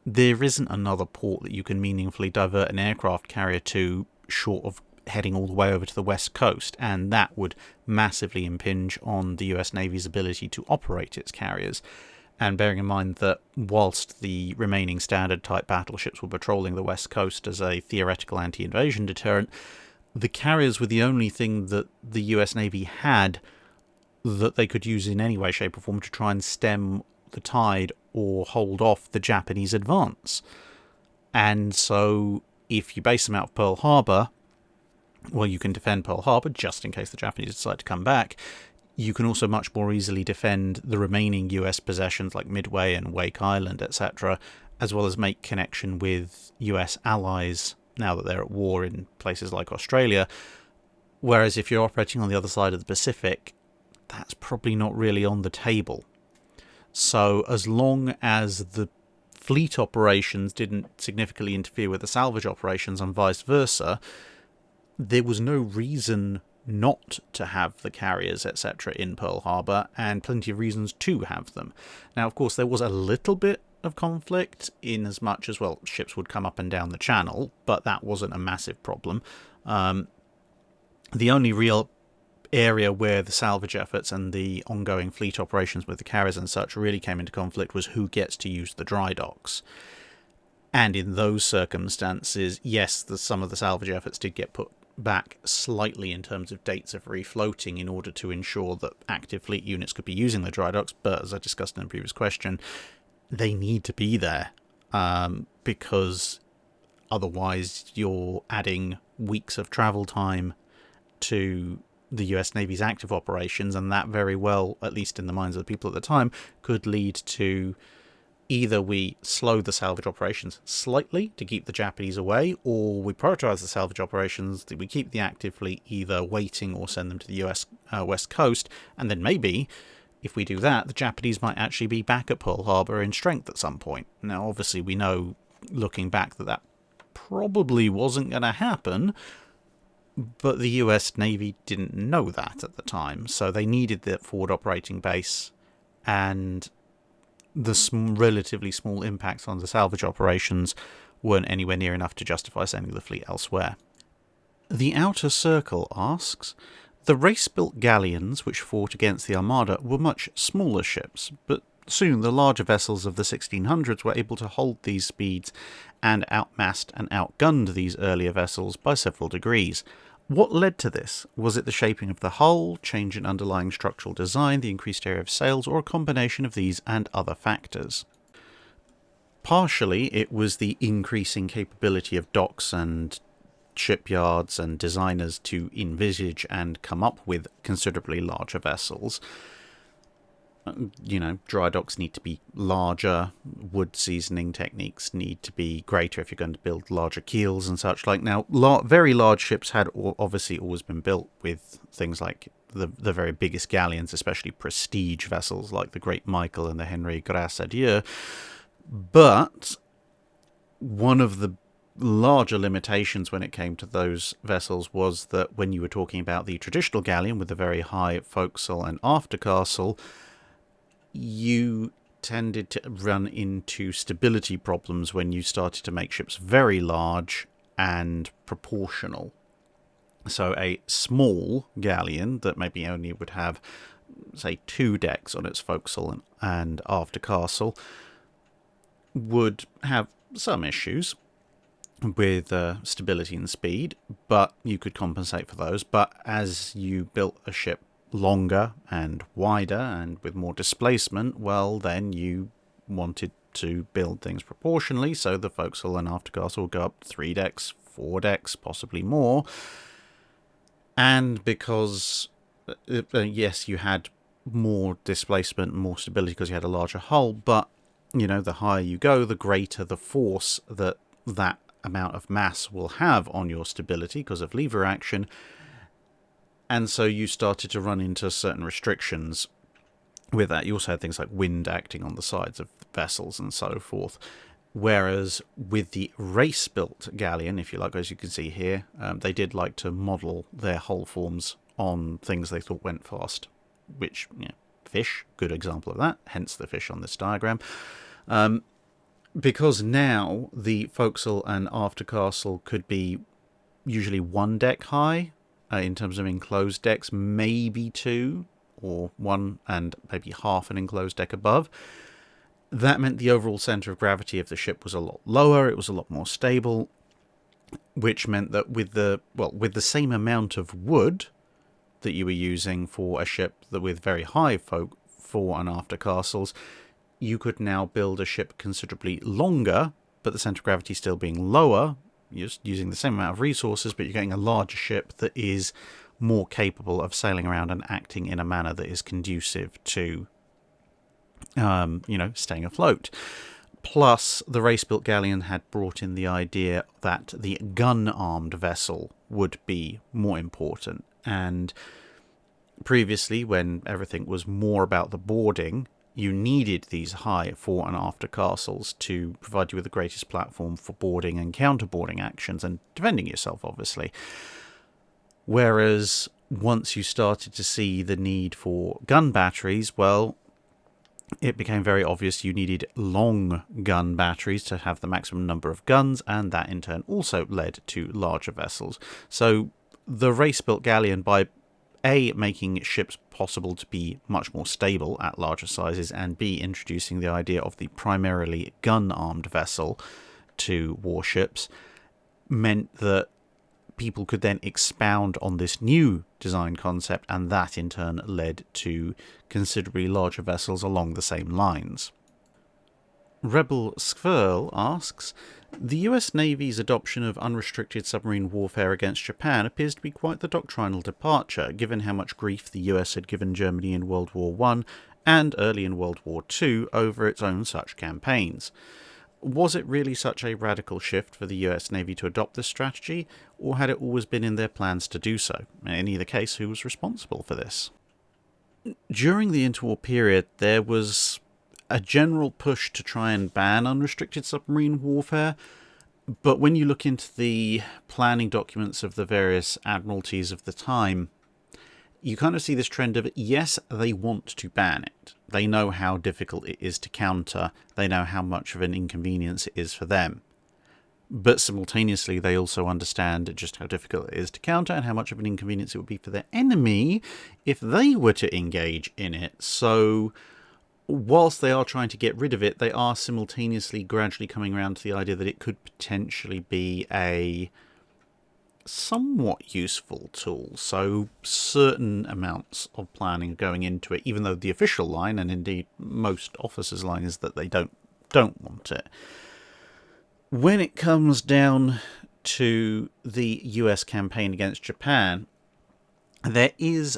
There isn't another port that you can meaningfully divert an aircraft carrier to, short of heading all the way over to the west coast, and that would massively impinge on the US Navy's ability to operate its carriers. And bearing in mind that whilst the remaining standard type battleships were patrolling the west coast as a theoretical anti-invasion deterrent, the carriers were the only thing that the US Navy had that they could use in any way, shape or form to try and stem the tide or hold off the Japanese advance. And so if you base them out of Pearl Harbour, well, you can defend Pearl Harbour just in case the Japanese decide to come back. You can also much more easily defend the remaining US possessions like Midway and Wake Island, etc., as well as make connection with US allies now that they're at war in places like Australia. Whereas if you're operating on the other side of the Pacific, that's probably not really on the table. So as long as the fleet operations didn't significantly interfere with the salvage operations and vice versa, there was no reason not to have the carriers, etc., in Pearl Harbour, and plenty of reasons to have them. Now, of course, there was a little bit of conflict in as much as, well, ships would come up and down the channel, but that wasn't a massive problem. The only real area where the salvage efforts and the ongoing fleet operations with the carriers and such really came into conflict was who gets to use the dry docks. And in those circumstances, yes, some of the salvage efforts did get put back slightly in terms of dates of refloating in order to ensure that active fleet units could be using the dry docks, but as I discussed in a previous question, they need to be there, because otherwise you're adding weeks of travel time to the US Navy's active operations, and that very well, at least in the minds of the people at the time, could lead to either we slow the salvage operations slightly to keep the Japanese away, or we prioritize the salvage operations, that we keep the active fleet either waiting or send them to the US West Coast, and then maybe, if we do that, the Japanese might actually be back at Pearl Harbour in strength at some point. Now, obviously, we know, looking back, that probably wasn't going to happen, but the US Navy didn't know that at the time, so they needed the forward operating base, and the relatively small impacts on the salvage operations weren't anywhere near enough to justify sending the fleet elsewhere. The Outer Circle asks, the race-built galleons which fought against the Armada were much smaller ships, but soon the larger vessels of the 1600s were able to hold these speeds and outmassed and outgunned these earlier vessels by several degrees. What led to this? Was it the shaping of the hull, change in underlying structural design, the increased area of sails, or a combination of these and other factors? Partially, it was the increasing capability of docks and shipyards and designers to envisage and come up with considerably larger vessels. You know, dry docks need to be larger, wood seasoning techniques need to be greater if you're going to build larger keels and such like. Now, very large ships had obviously always been built with things like the very biggest galleons, especially prestige vessels like the Great Michael and the Henry Grâce à Dieu. But one of the larger limitations when it came to those vessels was that when you were talking about the traditional galleon with the very high forecastle and aftercastle, you tended to run into stability problems when you started to make ships very large and proportional. So a small galleon that maybe only would have, say, 2 decks on its forecastle and aftercastle would have some issues with stability and speed, but you could compensate for those. But as you built a ship longer and wider and with more displacement, well, then you wanted to build things proportionally, so the forecastle and aftercastle will go up 3 decks, 4 decks, possibly more. And because, yes, you had more displacement and more stability because you had a larger hull, but, the higher you go, the greater the force that amount of mass will have on your stability because of lever action. And so you started to run into certain restrictions with that. You also had things like wind acting on the sides of vessels and so forth. Whereas with the race-built galleon, if you like, as you can see here, they did like to model their hull forms on things they thought went fast, which, fish, good example of that, hence the fish on this diagram. Because now the forecastle and aftercastle could be usually 1 deck high in terms of enclosed decks, maybe 2 or 1 and maybe half an enclosed deck above. That meant the overall center of gravity of the ship was a lot lower, it was a lot more stable, which meant that with the same amount of wood that you were using for a ship that with very high fore and after castles, you could now build a ship considerably longer, but the center of gravity still being lower. You're using the same amount of resources, but you're getting a larger ship that is more capable of sailing around and acting in a manner that is conducive to, staying afloat. Plus, the race-built galleon had brought in the idea that the gun-armed vessel would be more important. And previously, when everything was more about the boarding, you needed these high fore and after castles to provide you with the greatest platform for boarding and counterboarding actions and defending yourself, obviously. Whereas once you started to see the need for gun batteries, well, it became very obvious you needed long gun batteries to have the maximum number of guns, and that in turn also led to larger vessels. So the race-built galleon, by A, making ships possible to be much more stable at larger sizes, and B, introducing the idea of the primarily gun-armed vessel to warships, meant that people could then expound on this new design concept, and that in turn led to considerably larger vessels along the same lines. Rebel Skverl asks, the US Navy's adoption of unrestricted submarine warfare against Japan appears to be quite the doctrinal departure, given how much grief the US had given Germany in World War I and early in World War II over its own such campaigns. Was it really such a radical shift for the US Navy to adopt this strategy, or had it always been in their plans to do so? In either case, who was responsible for this? During the interwar period, there was a general push to try and ban unrestricted submarine warfare, but when you look into the planning documents of the various admiralties of the time, you kind of see this trend of, yes, they want to ban it. They know how difficult it is to counter. They know how much of an inconvenience it is for them. But simultaneously, they also understand just how difficult it is to counter and how much of an inconvenience it would be for their enemy if they were to engage in it. So whilst they are trying to get rid of it, they are simultaneously gradually coming around to the idea that it could potentially be a somewhat useful tool. So certain amounts of planning are going into it, even though the official line, and indeed most officers' line, is that they don't want it. When it comes down to the US campaign against Japan, there is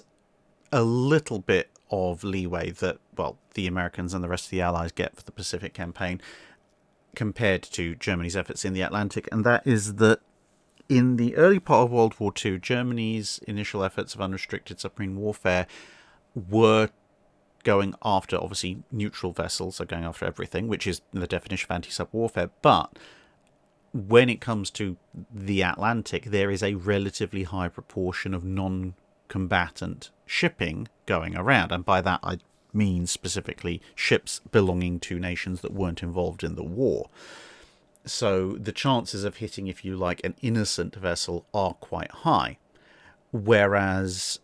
a little bit of leeway that, well, the Americans and the rest of the Allies get for the Pacific campaign compared to Germany's efforts in the Atlantic, and that is that in the early part of World War II, Germany's initial efforts of unrestricted submarine warfare were going after, obviously, neutral vessels, so going after everything, which is the definition of anti-sub warfare, but when it comes to the Atlantic, there is a relatively high proportion of non-combatant shipping going around. And by that I mean specifically ships belonging to nations that weren't involved in the war. So the chances of hitting, if you like, an innocent vessel are quite high. Whereas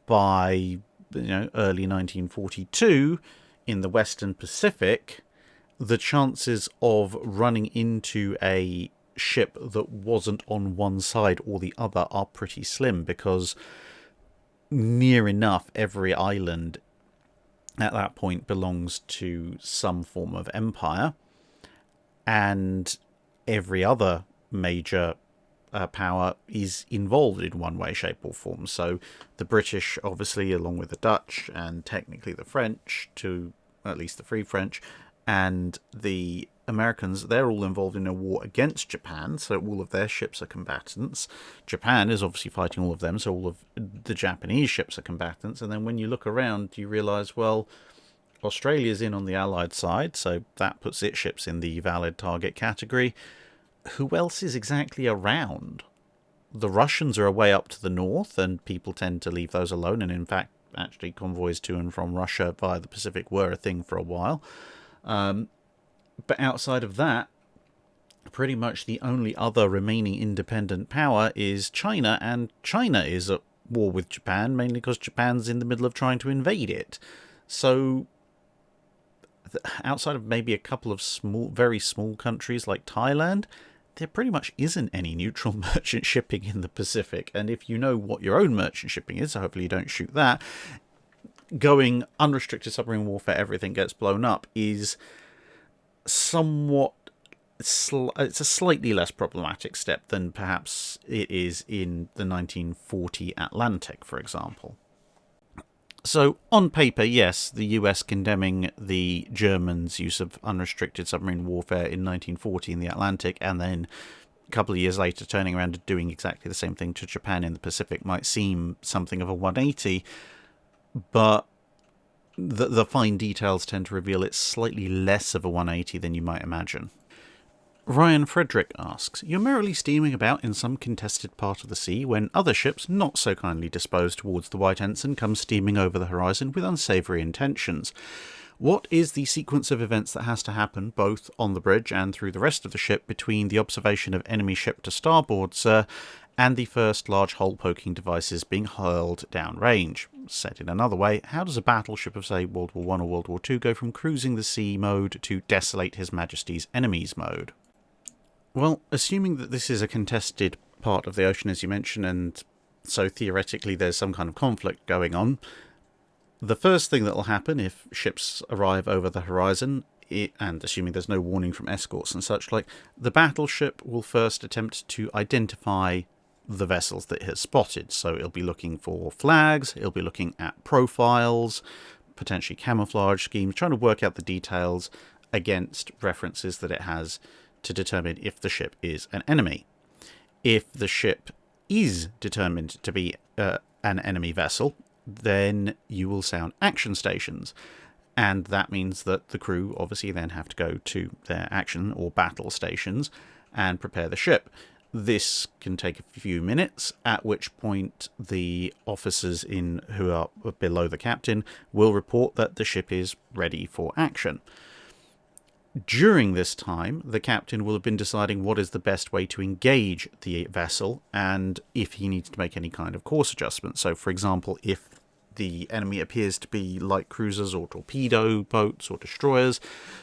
by early 1942, in the Western Pacific, the chances of running into a ship that wasn't on one side or the other are pretty slim, because near enough every island at that point belongs to some form of empire, and every other major power is involved in one way, shape or form. So the British, obviously, along with the Dutch and technically the French, to at least the Free French, and the Americans, they're all involved in a war against Japan, so all of their ships are combatants. Japan is obviously fighting all of them, so all of the Japanese ships are combatants. And then when you look around, you realise, well, Australia's in on the Allied side, so that puts its ships in the valid target category. Who else is exactly around? The Russians are away up to the north, and people tend to leave those alone, and in fact, actually convoys to and from Russia via the Pacific were a thing for a while. But outside of that, pretty much the only other remaining independent power is China, and China is at war with Japan, mainly because Japan's in the middle of trying to invade it. So outside of maybe a couple of very small countries like Thailand, there pretty much isn't any neutral merchant shipping in the Pacific. And if you know what your own merchant shipping is, so hopefully you don't shoot that, going unrestricted submarine warfare, everything gets blown up, is somewhat... it's a slightly less problematic step than perhaps it is in the 1940 Atlantic, for example. So, on paper, yes, the US condemning the Germans' use of unrestricted submarine warfare in 1940 in the Atlantic, and then a couple of years later turning around and doing exactly the same thing to Japan in the Pacific, might seem something of a 180, but the fine details tend to reveal it's slightly less of a 180 than you might imagine. Ryan Frederick asks, you're merrily steaming about in some contested part of the sea when other ships, not so kindly disposed towards the White Ensign, come steaming over the horizon with unsavoury intentions. What is the sequence of events that has to happen, both on the bridge and through the rest of the ship, between the observation of enemy ship to starboard, sir, and the first large hole-poking devices being hurled downrange? Said in another way, how does a battleship of, say, World War I or World War II go from cruising the sea mode to desolate His Majesty's enemies mode? Well, assuming that this is a contested part of the ocean, as you mentioned, and so theoretically there's some kind of conflict going on, the first thing that will happen if ships arrive over the horizon, and assuming there's no warning from escorts and such like, the battleship will first attempt to identify the vessels that it has spotted. So it'll be looking for flags, it'll be looking at profiles, potentially camouflage schemes, trying to work out the details against references that it has to determine if the ship is an enemy. If the ship is determined to be an enemy vessel, then you will sound action stations. And that means that the crew obviously then have to go to their action or battle stations and prepare the ship. This can take a few minutes, at which point the officers who are below the captain will report that the ship is ready for action. During this time, the captain will have been deciding what is the best way to engage the vessel and if he needs to make any kind of course adjustment. So, for example, if the enemy appears to be light cruisers or torpedo boats or destroyers,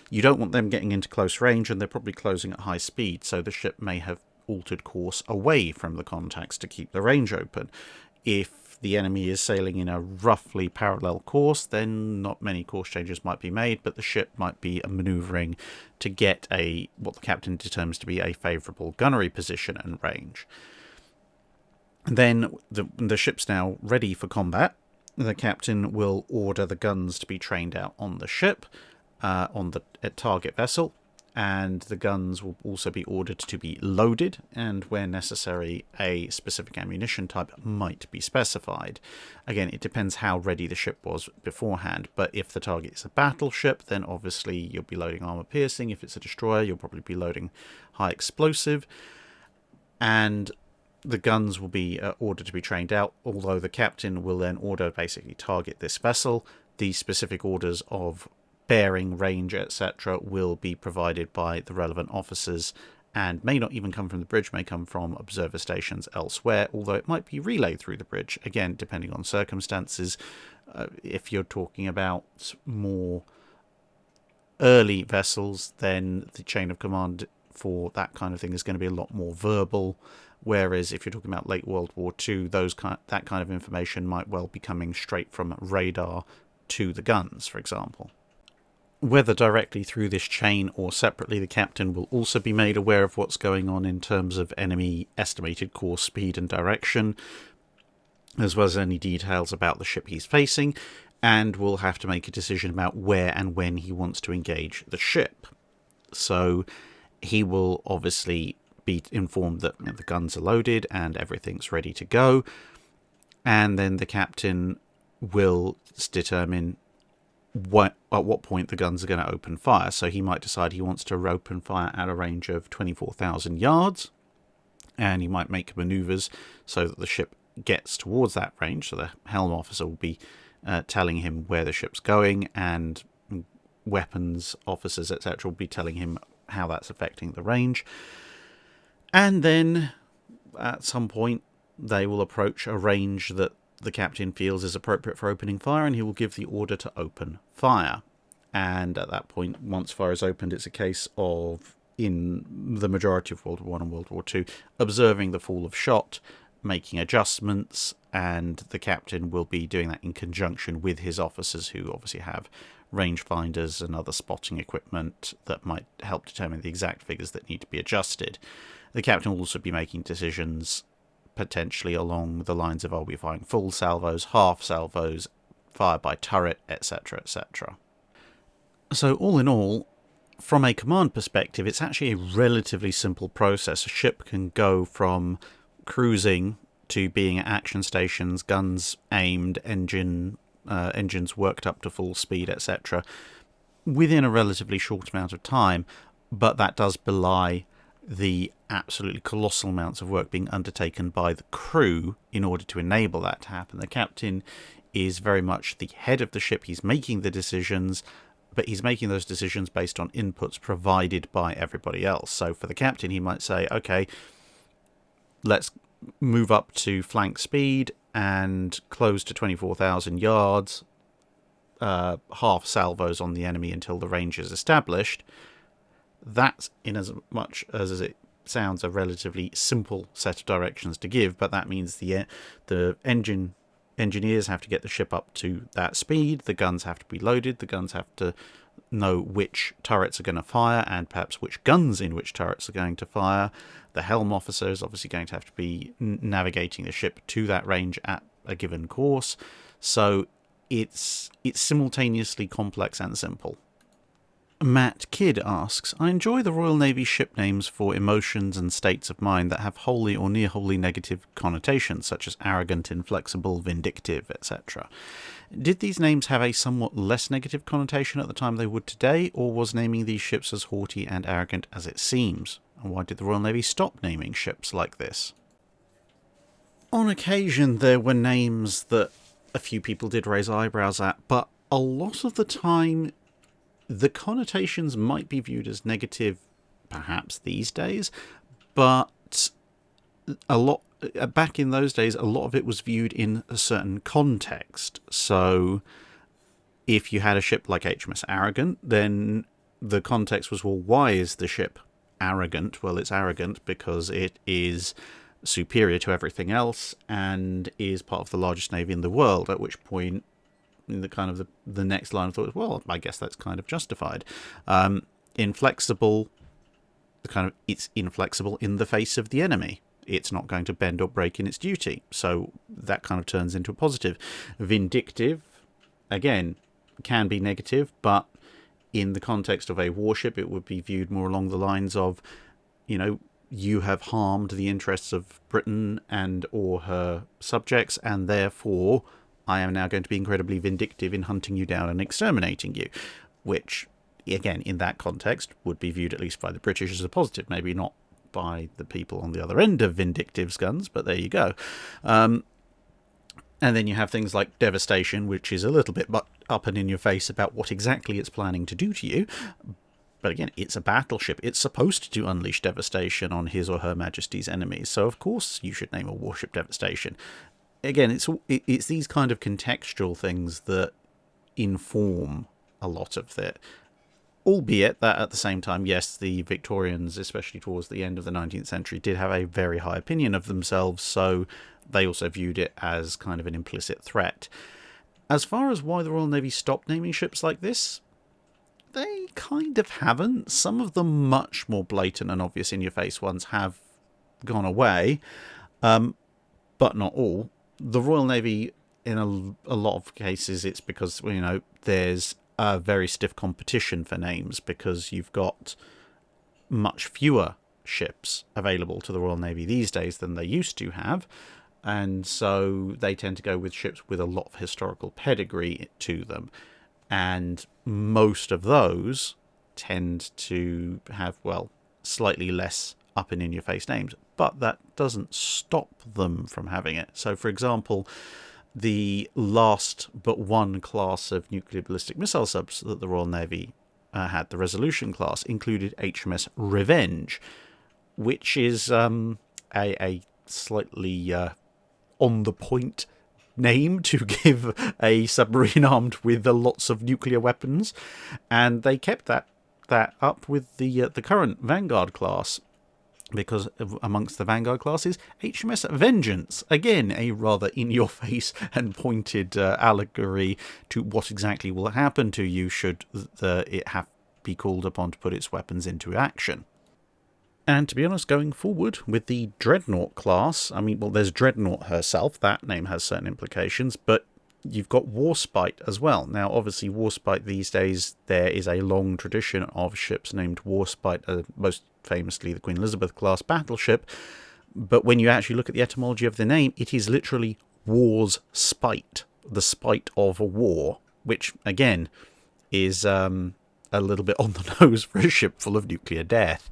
you don't want them getting into close range, and they're probably closing at high speed, so the ship may have altered course away from the contacts to keep the range open. If the enemy is sailing in a roughly parallel course, then not many course changes might be made, but the ship might be manoeuvring to get what the captain determines to be a favourable gunnery position and range. Then the ship's now ready for combat. The captain will order the guns to be trained out on the ship, on the target vessel, and the guns will also be ordered to be loaded, and where necessary a specific ammunition type might be specified. Again, it depends how ready the ship was beforehand, but if the target is a battleship, then obviously you'll be loading armor piercing. If it's a destroyer, you'll probably be loading high explosive, and the guns will be ordered to be trained out, although the captain will then order basically target this vessel. The specific orders of bearing, range, etc. will be provided by the relevant officers, and may not even come from the bridge, may come from observer stations elsewhere, although it might be relayed through the bridge, again depending on circumstances. If you're talking about more early vessels, then the chain of command for that kind of thing is going to be a lot more verbal, whereas if you're talking about late World War II, that kind of information might well be coming straight from radar to the guns, for example. Whether directly through this chain or separately, the captain will also be made aware of what's going on in terms of enemy estimated course, speed and direction, as well as any details about the ship he's facing, and will have to make a decision about where and when he wants to engage the ship. So he will obviously be informed that the guns are loaded and everything's ready to go, and then the captain will determine at what point the guns are going to open fire. So he might decide he wants to open fire at a range of 24,000 yards, and he might make maneuvers so that the ship gets towards that range. So the helm officer will be telling him where the ship's going, and weapons officers, etc., will be telling him how that's affecting the range. And then at some point they will approach a range that the captain feels is appropriate for opening fire, and he will give the order to open fire. And at that point, once fire is opened, it's a case of, in the majority of World War I and World War II, observing the fall of shot, making adjustments, and the captain will be doing that in conjunction with his officers, who obviously have rangefinders and other spotting equipment that might help determine the exact figures that need to be adjusted. The captain will also be making decisions potentially along the lines of, are we firing full salvos, half salvos, fire by turret, etc., etc. So all in all, from a command perspective, it's actually a relatively simple process. A ship can go from cruising to being at action stations, guns aimed, engines worked up to full speed, etc., within a relatively short amount of time, but that does belie the absolutely colossal amounts of work being undertaken by the crew in order to enable that to happen. The captain is very much the head of the ship. He's making the decisions, but he's making those decisions based on inputs provided by everybody else. So for the captain, he might say, okay, let's move up to flank speed and close to 24,000 yards, half salvos on the enemy until the range is established. That's, in as much as it sounds, a relatively simple set of directions to give, but that means the engineers have to get the ship up to that speed, the guns have to be loaded, the guns have to know which turrets are going to fire, and perhaps which guns in which turrets are going to fire. The helm officer is obviously going to have to be navigating the ship to that range at a given course, so it's simultaneously complex and simple. Matt Kidd asks, I enjoy the Royal Navy ship names for emotions and states of mind that have wholly or near wholly negative connotations, such as arrogant, inflexible, vindictive, etc. Did these names have a somewhat less negative connotation at the time they would today, or was naming these ships as haughty and arrogant as it seems? And why did the Royal Navy stop naming ships like this? On occasion there were names that a few people did raise eyebrows at, but a lot of the time the connotations might be viewed as negative, perhaps these days, but back in those days, a lot of it was viewed in a certain context. So if you had a ship like HMS Arrogant, then the context was, well, why is the ship arrogant? Well, it's arrogant because it is superior to everything else and is part of the largest navy in the world, at which point in the next line of thought, well, I guess that's kind of justified. Inflexible, it's inflexible in the face of the enemy. It's not going to bend or break in its duty. So that kind of turns into a positive. Vindictive, again, can be negative, but In the context of a warship, it would be viewed more along the lines of, you have harmed the interests of Britain and or her subjects, and therefore I am now going to be incredibly vindictive in hunting you down and exterminating you, which, again, in that context, would be viewed, at least by the British, as a positive. Maybe not by the people on the other end of Vindictive's guns, but there you go. And then you have things like devastation, which is a little bit up and in your face about what exactly it's planning to do to you. But again, it's a battleship. It's supposed to unleash devastation on His or Her Majesty's enemies. So, of course, you should name a warship Devastation. Again, it's these kind of contextual things that inform a lot of it. Albeit that at the same time, yes, the Victorians, especially towards the end of the 19th century, did have a very high opinion of themselves, so they also viewed it as kind of an implicit threat. As far as why the Royal Navy stopped naming ships like this, they kind of haven't. Some of the much more blatant and obvious in-your-face ones have gone away, but not all. The Royal Navy, in a lot of cases, it's because, there's a very stiff competition for names, because you've got much fewer ships available to the Royal Navy these days than they used to have, and so they tend to go with ships with a lot of historical pedigree to them. And most of those tend to have, slightly less up and in-your-face names. But that doesn't stop them from having it. So, for example, the last but one class of nuclear ballistic missile subs that the Royal Navy had, the Resolution class, included HMS Revenge, which is a slightly on-the-point name to give a submarine armed with lots of nuclear weapons, and they kept that up with the current Vanguard class, because amongst the Vanguard classes, HMS Vengeance, again a rather in-your-face and pointed allegory to what exactly will happen to you should it have be called upon to put its weapons into action. And to be honest, going forward with the Dreadnought class, there's Dreadnought herself, that name has certain implications, but you've got Warspite as well. Now, obviously, Warspite these days, there is a long tradition of ships named Warspite, most famously the Queen Elizabeth class battleship, but when you actually look at the etymology of the name, it is literally war's spite, the spite of a war, which, again, is a little bit on the nose for a ship full of nuclear death.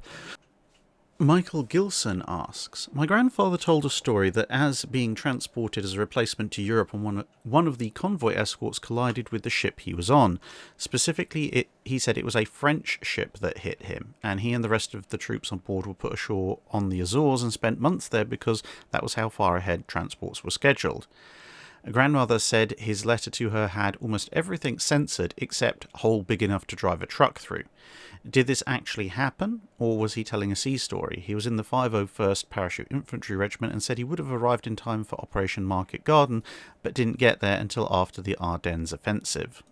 Michael Gilson asks, my grandfather told a story that as being transported as a replacement to Europe on one of the convoy escorts collided with the ship he was on. Specifically, he said it was a French ship that hit him, and he and the rest of the troops on board were put ashore on the Azores and spent months there because that was how far ahead transports were scheduled. Grandmother said his letter to her had almost everything censored except hole big enough to drive a truck through. Did this actually happen, or was he telling a sea story? He was in the 501st Parachute Infantry Regiment and said he would have arrived in time for Operation Market Garden, but didn't get there until after the Ardennes offensive.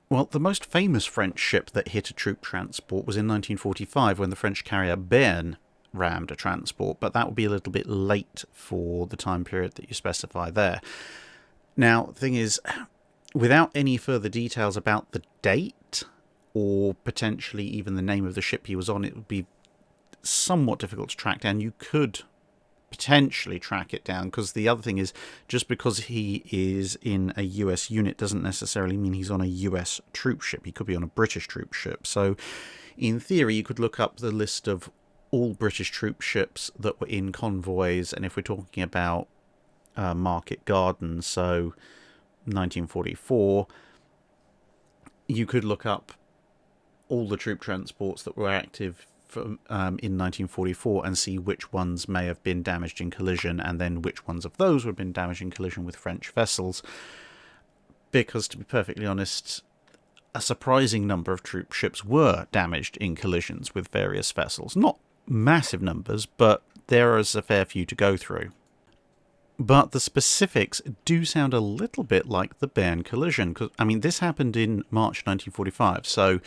Well, the most famous French ship that hit a troop transport was in 1945 when the French carrier Béarn rammed a transport, but that would be a little bit late for the time period that you specify there. Now, the thing is, without any further details about the date, or potentially even the name of the ship he was on, it would be somewhat difficult to track down. You could potentially track it down, because the other thing is, just because he is in a US unit doesn't necessarily mean he's on a US troop ship. He could be on a British troop ship. So, in theory, you could look up the list of all British troop ships that were in convoys, and if we're talking about Market Garden, so 1944, you could look up all the troop transports that were active in 1944 and see which ones may have been damaged in collision, and then which ones of those would have been damaged in collision with French vessels. Because, to be perfectly honest, a surprising number of troop ships were damaged in collisions with various vessels. Not massive numbers, but there is a fair few to go through. But the specifics do sound a little bit like the Béarn collision, because, this happened in March 1945, so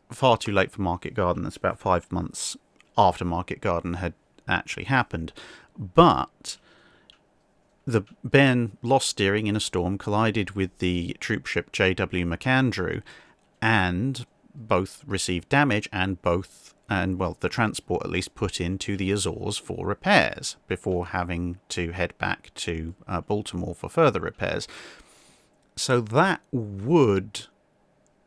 far too late for Market Garden. It's about 5 months after Market Garden had actually happened. But the Béarn lost steering in a storm, collided with the troop ship J.W. MacAndrew, and both received damage and the transport at least put into the Azores for repairs before having to head back to Baltimore for further repairs. So that would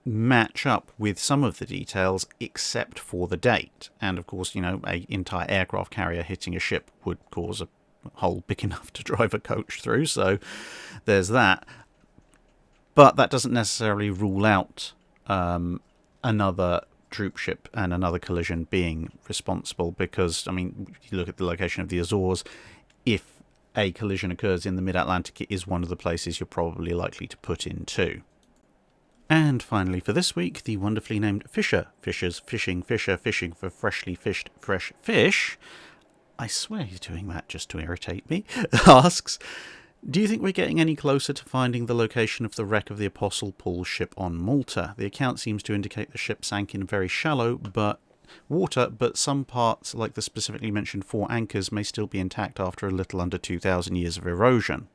match up with some of the details except for the date. And of course, an entire aircraft carrier hitting a ship would cause a hole big enough to drive a coach through, so there's that. But that doesn't necessarily rule out another troopship and another collision being responsible, because you look at the location of the Azores. If a collision occurs in the mid-Atlantic, it is one of the places you're probably likely to put in too. And finally for this week, the wonderfully named Fisher, Fisher's Fishing Fisher, fishing for freshly fished fresh fish, I swear he's doing that just to irritate me, asks, do you think we're getting any closer to finding the location of the wreck of the Apostle Paul's ship on Malta? The account seems to indicate the ship sank in very shallow water, but some parts, like the specifically mentioned 4 anchors, may still be intact after a little under 2,000 years of erosion.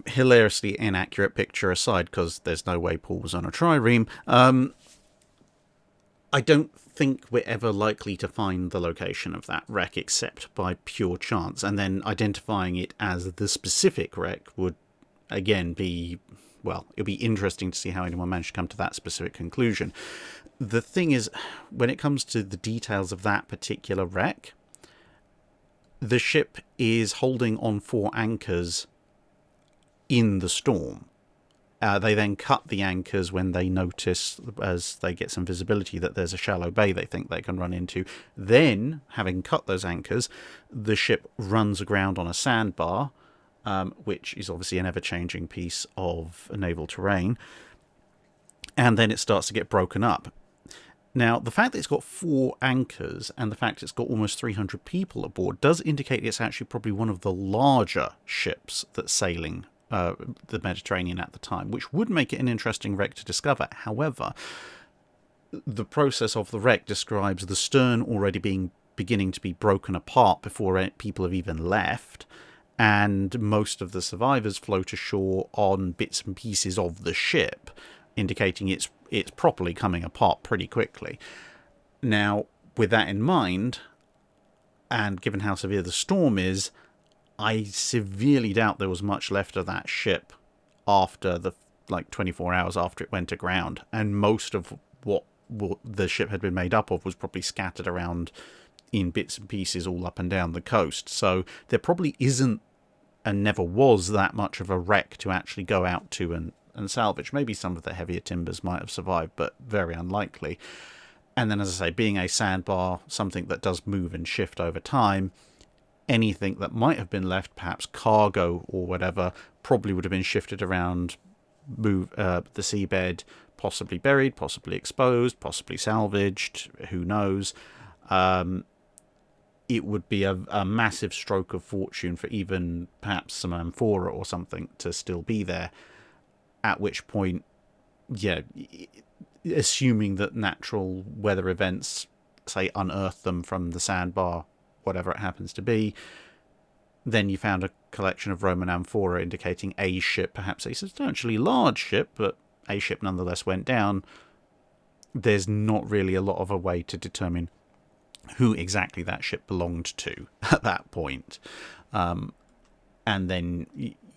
Hilariously inaccurate picture aside, because there's no way Paul was on a trireme, I don't think we're ever likely to find the location of that wreck except by pure chance, and then identifying it as the specific wreck would again be, well, it'll be interesting to see how anyone managed to come to that specific conclusion. The thing is, when it comes to the details of that particular wreck, the ship is holding on 4 anchors in the storm. They then cut the anchors when they notice, as they get some visibility, that there's a shallow bay they think they can run into. Then, having cut those anchors, the ship runs aground on a sandbar, which is obviously an ever-changing piece of naval terrain, and then it starts to get broken up. Now, the fact that it's got 4 anchors and the fact it's got almost 300 people aboard does indicate it's actually probably one of the larger ships that's sailing the Mediterranean at the time, which would make it an interesting wreck to discover. However, the process of the wreck describes the stern already beginning to be broken apart before people have even left, and most of the survivors float ashore on bits and pieces of the ship, indicating it's properly coming apart pretty quickly. Now, with that in mind, and given how severe the storm is, I severely doubt there was much left of that ship after 24 hours after it went aground, and most of what the ship had been made up of was probably scattered around in bits and pieces all up and down the coast. So there probably isn't and never was that much of a wreck to actually go out to and salvage. Maybe some of the heavier timbers might have survived, but very unlikely. And then, as I say, being a sandbar, something that does move and shift over time, anything that might have been left, perhaps cargo or whatever, probably would have been shifted around, the seabed, possibly buried, possibly exposed, possibly salvaged, who knows. It would be a massive stroke of fortune for even perhaps some amphora or something to still be there, at which point, yeah, assuming that natural weather events, say, unearth them from the sandbar, whatever it happens to be, then you found a collection of Roman amphora indicating a ship, perhaps a substantially large ship, but a ship nonetheless went down. There's not really a lot of a way to determine who exactly that ship belonged to at that point. And then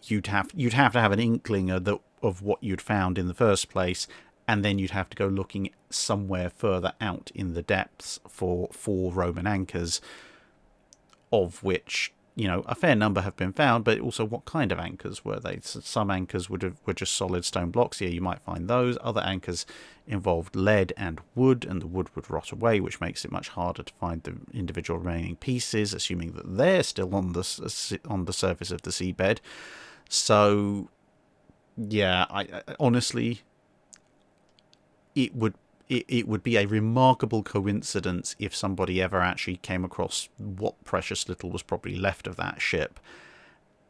you'd have to have an inkling of what you'd found in the first place, and then you'd have to go looking somewhere further out in the depths for 4 Roman anchors, of which, a fair number have been found, but also what kind of anchors were they? So some anchors were just solid stone blocks. Here you might find those. Other anchors involved lead and the wood would rot away, which makes it much harder to find the individual remaining pieces, assuming that they're still on the surface of the seabed. So, yeah, I honestly, it would be a remarkable coincidence if somebody ever actually came across what precious little was probably left of that ship.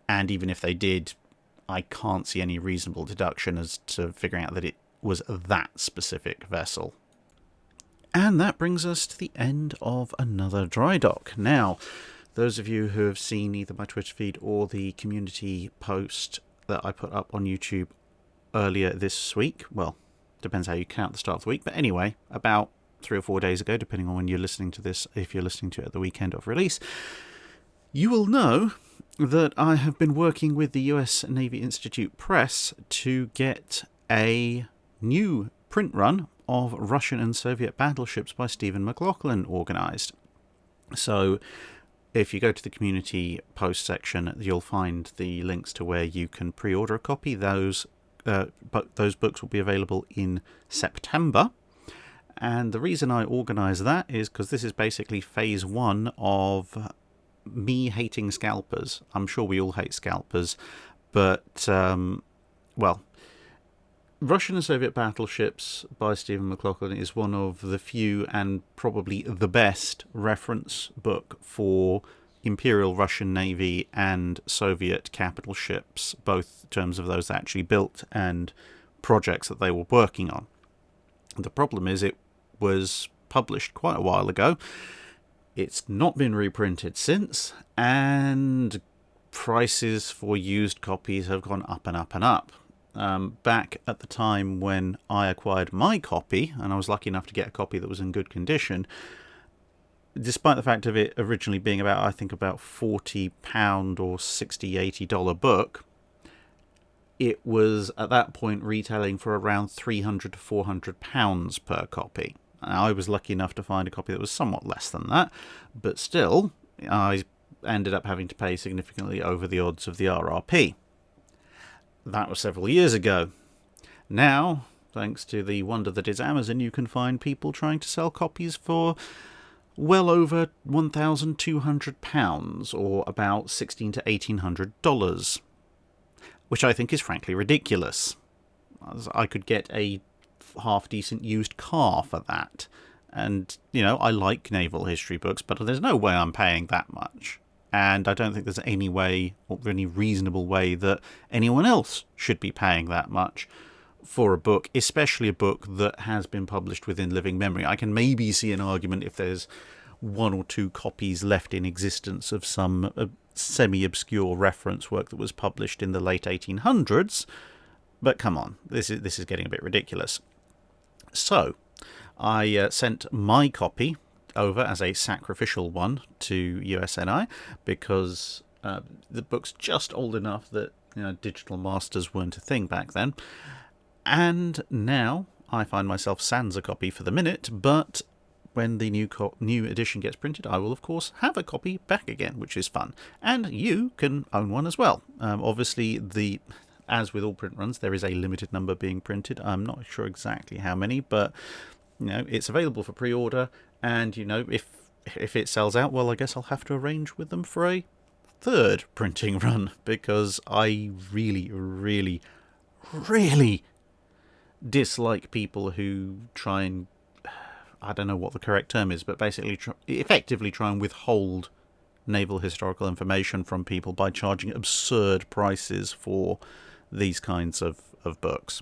And even if they did, I can't see any reasonable deduction as to figuring out that it was that specific vessel. And that brings us to the end of another Drydock. Now, those of you who have seen either my Twitter feed or the community post that I put up on YouTube earlier this week, well, depends how you count the start of the week. But anyway, about 3 or 4 days ago, depending on when you're listening to this, if you're listening to it at the weekend of release, you will know that I have been working with the US Navy Institute Press to get a new print run of Russian and Soviet battleships by Stephen McLaughlin organised. So if you go to the community post section, you'll find the links to where you can pre-order a copy. Those books will be available in September. And the reason I organised that is because this is basically phase 1 of me hating scalpers. I'm sure we all hate scalpers, but, Russian and Soviet Battleships by Stephen McLaughlin is one of the few and probably the best reference book for Imperial Russian Navy and Soviet capital ships, both in terms of those actually built and projects that they were working on. The problem is it was published quite a while ago. It's not been reprinted since, and prices for used copies have gone up and up and up. Back at the time when I acquired my copy, and I was lucky enough to get a copy that was in good condition, despite the fact of it originally being about £40 or $60, $80 book, it was at that point retailing for around £300 to £400 per copy. I was lucky enough to find a copy that was somewhat less than that, but still, I ended up having to pay significantly over the odds of the RRP. That was several years ago. Now, thanks to the wonder that is Amazon, you can find people trying to sell copies for well over £1,200, or about $1,600 to $1,800, which I think is frankly ridiculous. I could get a half-decent used car for that. And, I like naval history books, but there's no way I'm paying that much. And I don't think there's any way, or any reasonable way, that anyone else should be paying that much for a book, especially a book that has been published within living memory. I can maybe see an argument if there's 1 or 2 copies left in existence of some semi-obscure reference work that was published in the late 1800s, but come on, this is getting a bit ridiculous. So, I sent my copy over as a sacrificial one to USNI because the book's just old enough that digital masters weren't a thing back then. And now I find myself sans a copy for the minute, but when the new edition gets printed, I will of course have a copy back again, which is fun. And you can own one as well. Obviously, as with all print runs, there is a limited number being printed. I'm not sure exactly how many, but it's available for pre-order. And if it sells out, well, I guess I'll have to arrange with them for a third printing run, because I really, really, really dislike people who try and, I don't know what the correct term is, but basically effectively try and withhold naval historical information from people by charging absurd prices for these kinds of books.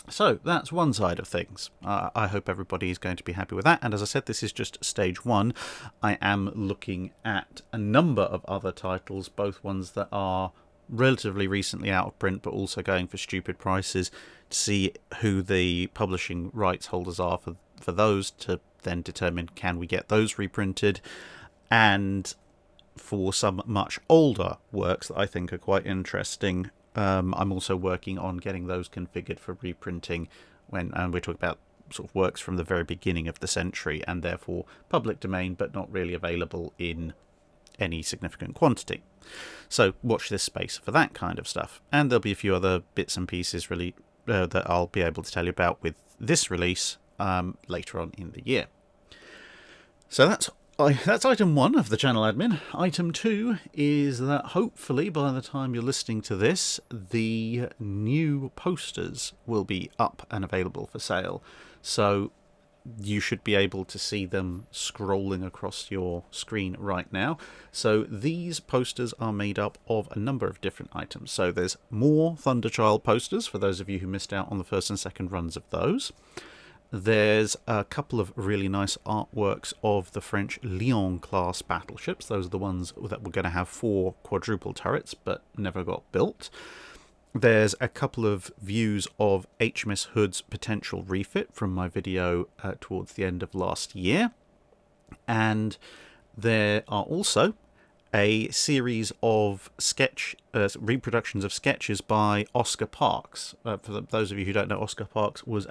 So that's one side of things. I hope everybody is going to be happy with that. And as I said, this is just stage 1. I am looking at a number of other titles, both ones that are relatively recently out of print, but also going for stupid prices, to see who the publishing rights holders are for those, to then determine can we get those reprinted. And for some much older works that I think are quite interesting, I'm also working on getting those configured for reprinting and we're talking about sort of works from the very beginning of the century, and therefore public domain but not really available in any significant quantity. So watch this space for that kind of stuff. And there'll be a few other bits and pieces really that I'll be able to tell you about with this release later on in the year. So that's item 1 of the channel admin. Item 2 is that hopefully by the time you're listening to this, the new posters will be up and available for sale. So you should be able to see them scrolling across your screen right now. So these posters are made up of a number of different items. So there's more Thunderchild posters for those of you who missed out on the first and second runs of those. There's a couple of really nice artworks of the French Lion class battleships. Those are the ones that were going to have 4 quadruple turrets but never got built. There's a couple of views of HMS Hood's potential refit from my video towards the end of last year. And there are also a series of reproductions of sketches by Oscar Parks. For those of you who don't know, Oscar Parks was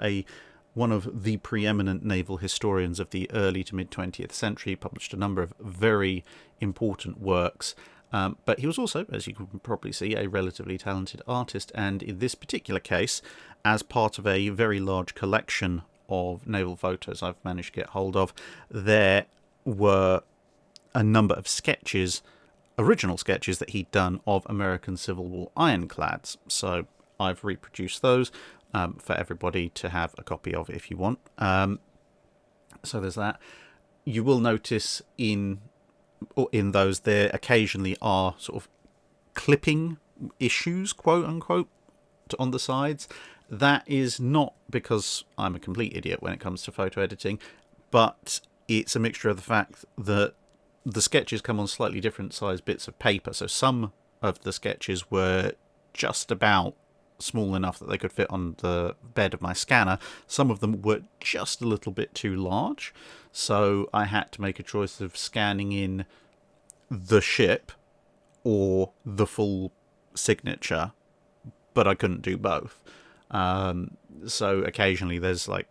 one of the preeminent naval historians of the early to mid-20th century. He published a number of very important works. But he was also, as you can probably see, a relatively talented artist. And in this particular case, as part of a very large collection of naval photos I've managed to get hold of, there were a number of sketches, original sketches that he'd done of American Civil War ironclads. So I've reproduced those for everybody to have a copy of if you want. So there's that. You will notice in those there occasionally are sort of clipping issues, quote unquote, on the sides. That is not because I'm a complete idiot when it comes to photo editing, but it's a mixture of the fact that the sketches come on slightly different sized bits of paper. So some of the sketches were just about small enough that they could fit on the bed of my scanner. Some of them were just a little bit too large, so I had to make a choice of scanning in the ship or the full signature, but I couldn't do both. So occasionally there's like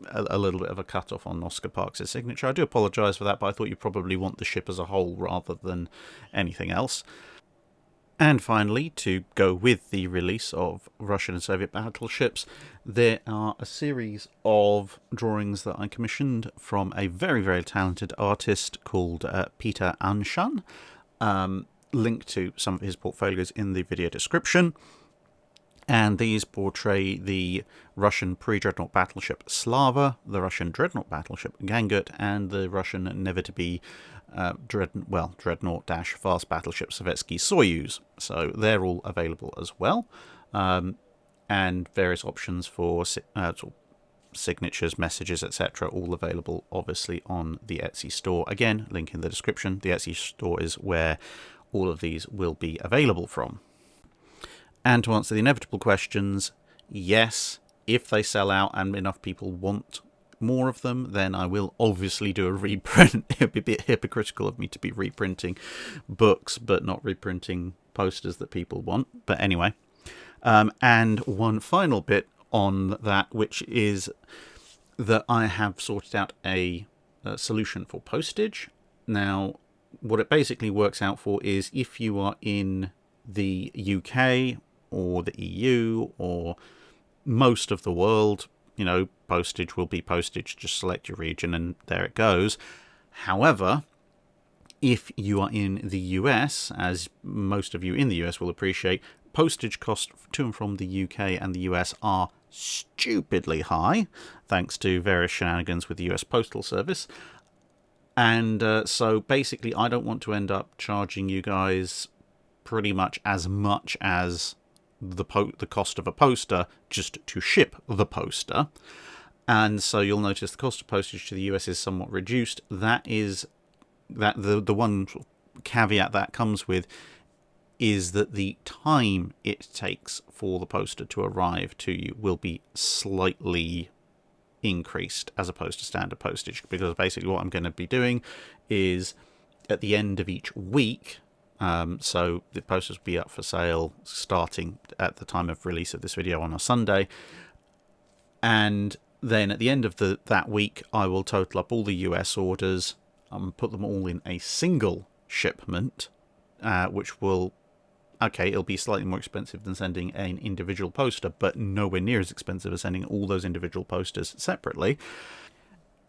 a little bit of a cut-off on Oscar Parks' signature. I do apologise for that, but I thought you probably want the ship as a whole rather than anything else. And finally, to go with the release of Russian and Soviet battleships, there are a series of drawings that I commissioned from a very, very talented artist called Peter Anshan. Link to some of his portfolios in the video description. And these portray the Russian pre-dreadnought battleship Slava, the Russian dreadnought battleship Gangut, and the Russian never-to-be dreadnought-fast battleship Sovietsky Soyuz. So they're all available as well. And various options for signatures, messages, etc. all available, obviously, on the Etsy store. Again, link in the description. The Etsy store is where all of these will be available from. And to answer the inevitable questions, yes, if they sell out and enough people want more of them, then I will obviously do a reprint. It would be a bit hypocritical of me to be reprinting books but not reprinting posters that people want. But anyway, and one final bit on that, which is that I have sorted out a solution for postage. Now, what it basically works out for is if you are in the UK or the EU or most of the world, postage will be postage. Just select your region and there it goes. However, if you are in the US, as most of you in the US will appreciate, postage costs to and from the UK and the US are stupidly high, thanks to various shenanigans with the US Postal Service. And so basically I don't want to end up charging you guys pretty much as the cost of a poster just to ship the poster. And so you'll notice the cost of postage to the US is somewhat reduced. That is the one caveat that comes with is that the time it takes for the poster to arrive to you will be slightly increased as opposed to standard postage, because basically what I'm going to be doing is at the end of each week, so the posters will be up for sale starting at the time of release of this video on a Sunday, and then at the end of that week I will total up all the US orders, put them all in a single shipment, which will, it'll be slightly more expensive than sending an individual poster, but nowhere near as expensive as sending all those individual posters separately.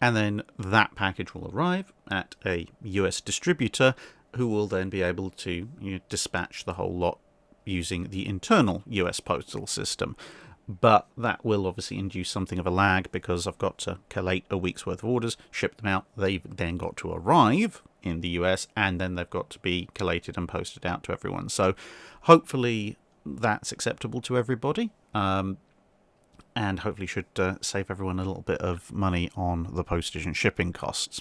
And then that package will arrive at a US distributor, who will then be able to dispatch the whole lot using the internal US postal system. But that will obviously induce something of a lag, because I've got to collate a week's worth of orders, ship them out, they've then got to arrive in the US, and then they've got to be collated and posted out to everyone. So hopefully that's acceptable to everybody, and hopefully should save everyone a little bit of money on the postage and shipping costs.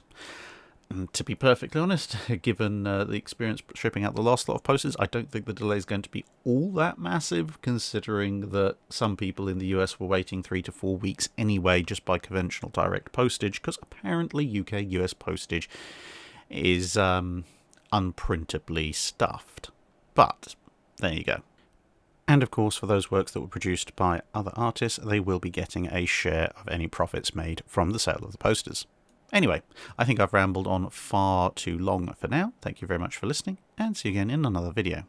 To be perfectly honest, given the experience shipping out the last lot of posters, I don't think the delay is going to be all that massive, considering that some people in the US were waiting 3 to 4 weeks anyway just by conventional direct postage, because apparently UK-US postage is unprintably stuffed. But there you go. And of course, for those works that were produced by other artists, they will be getting a share of any profits made from the sale of the posters. Anyway, I think I've rambled on far too long for now. Thank you very much for listening, and see you again in another video.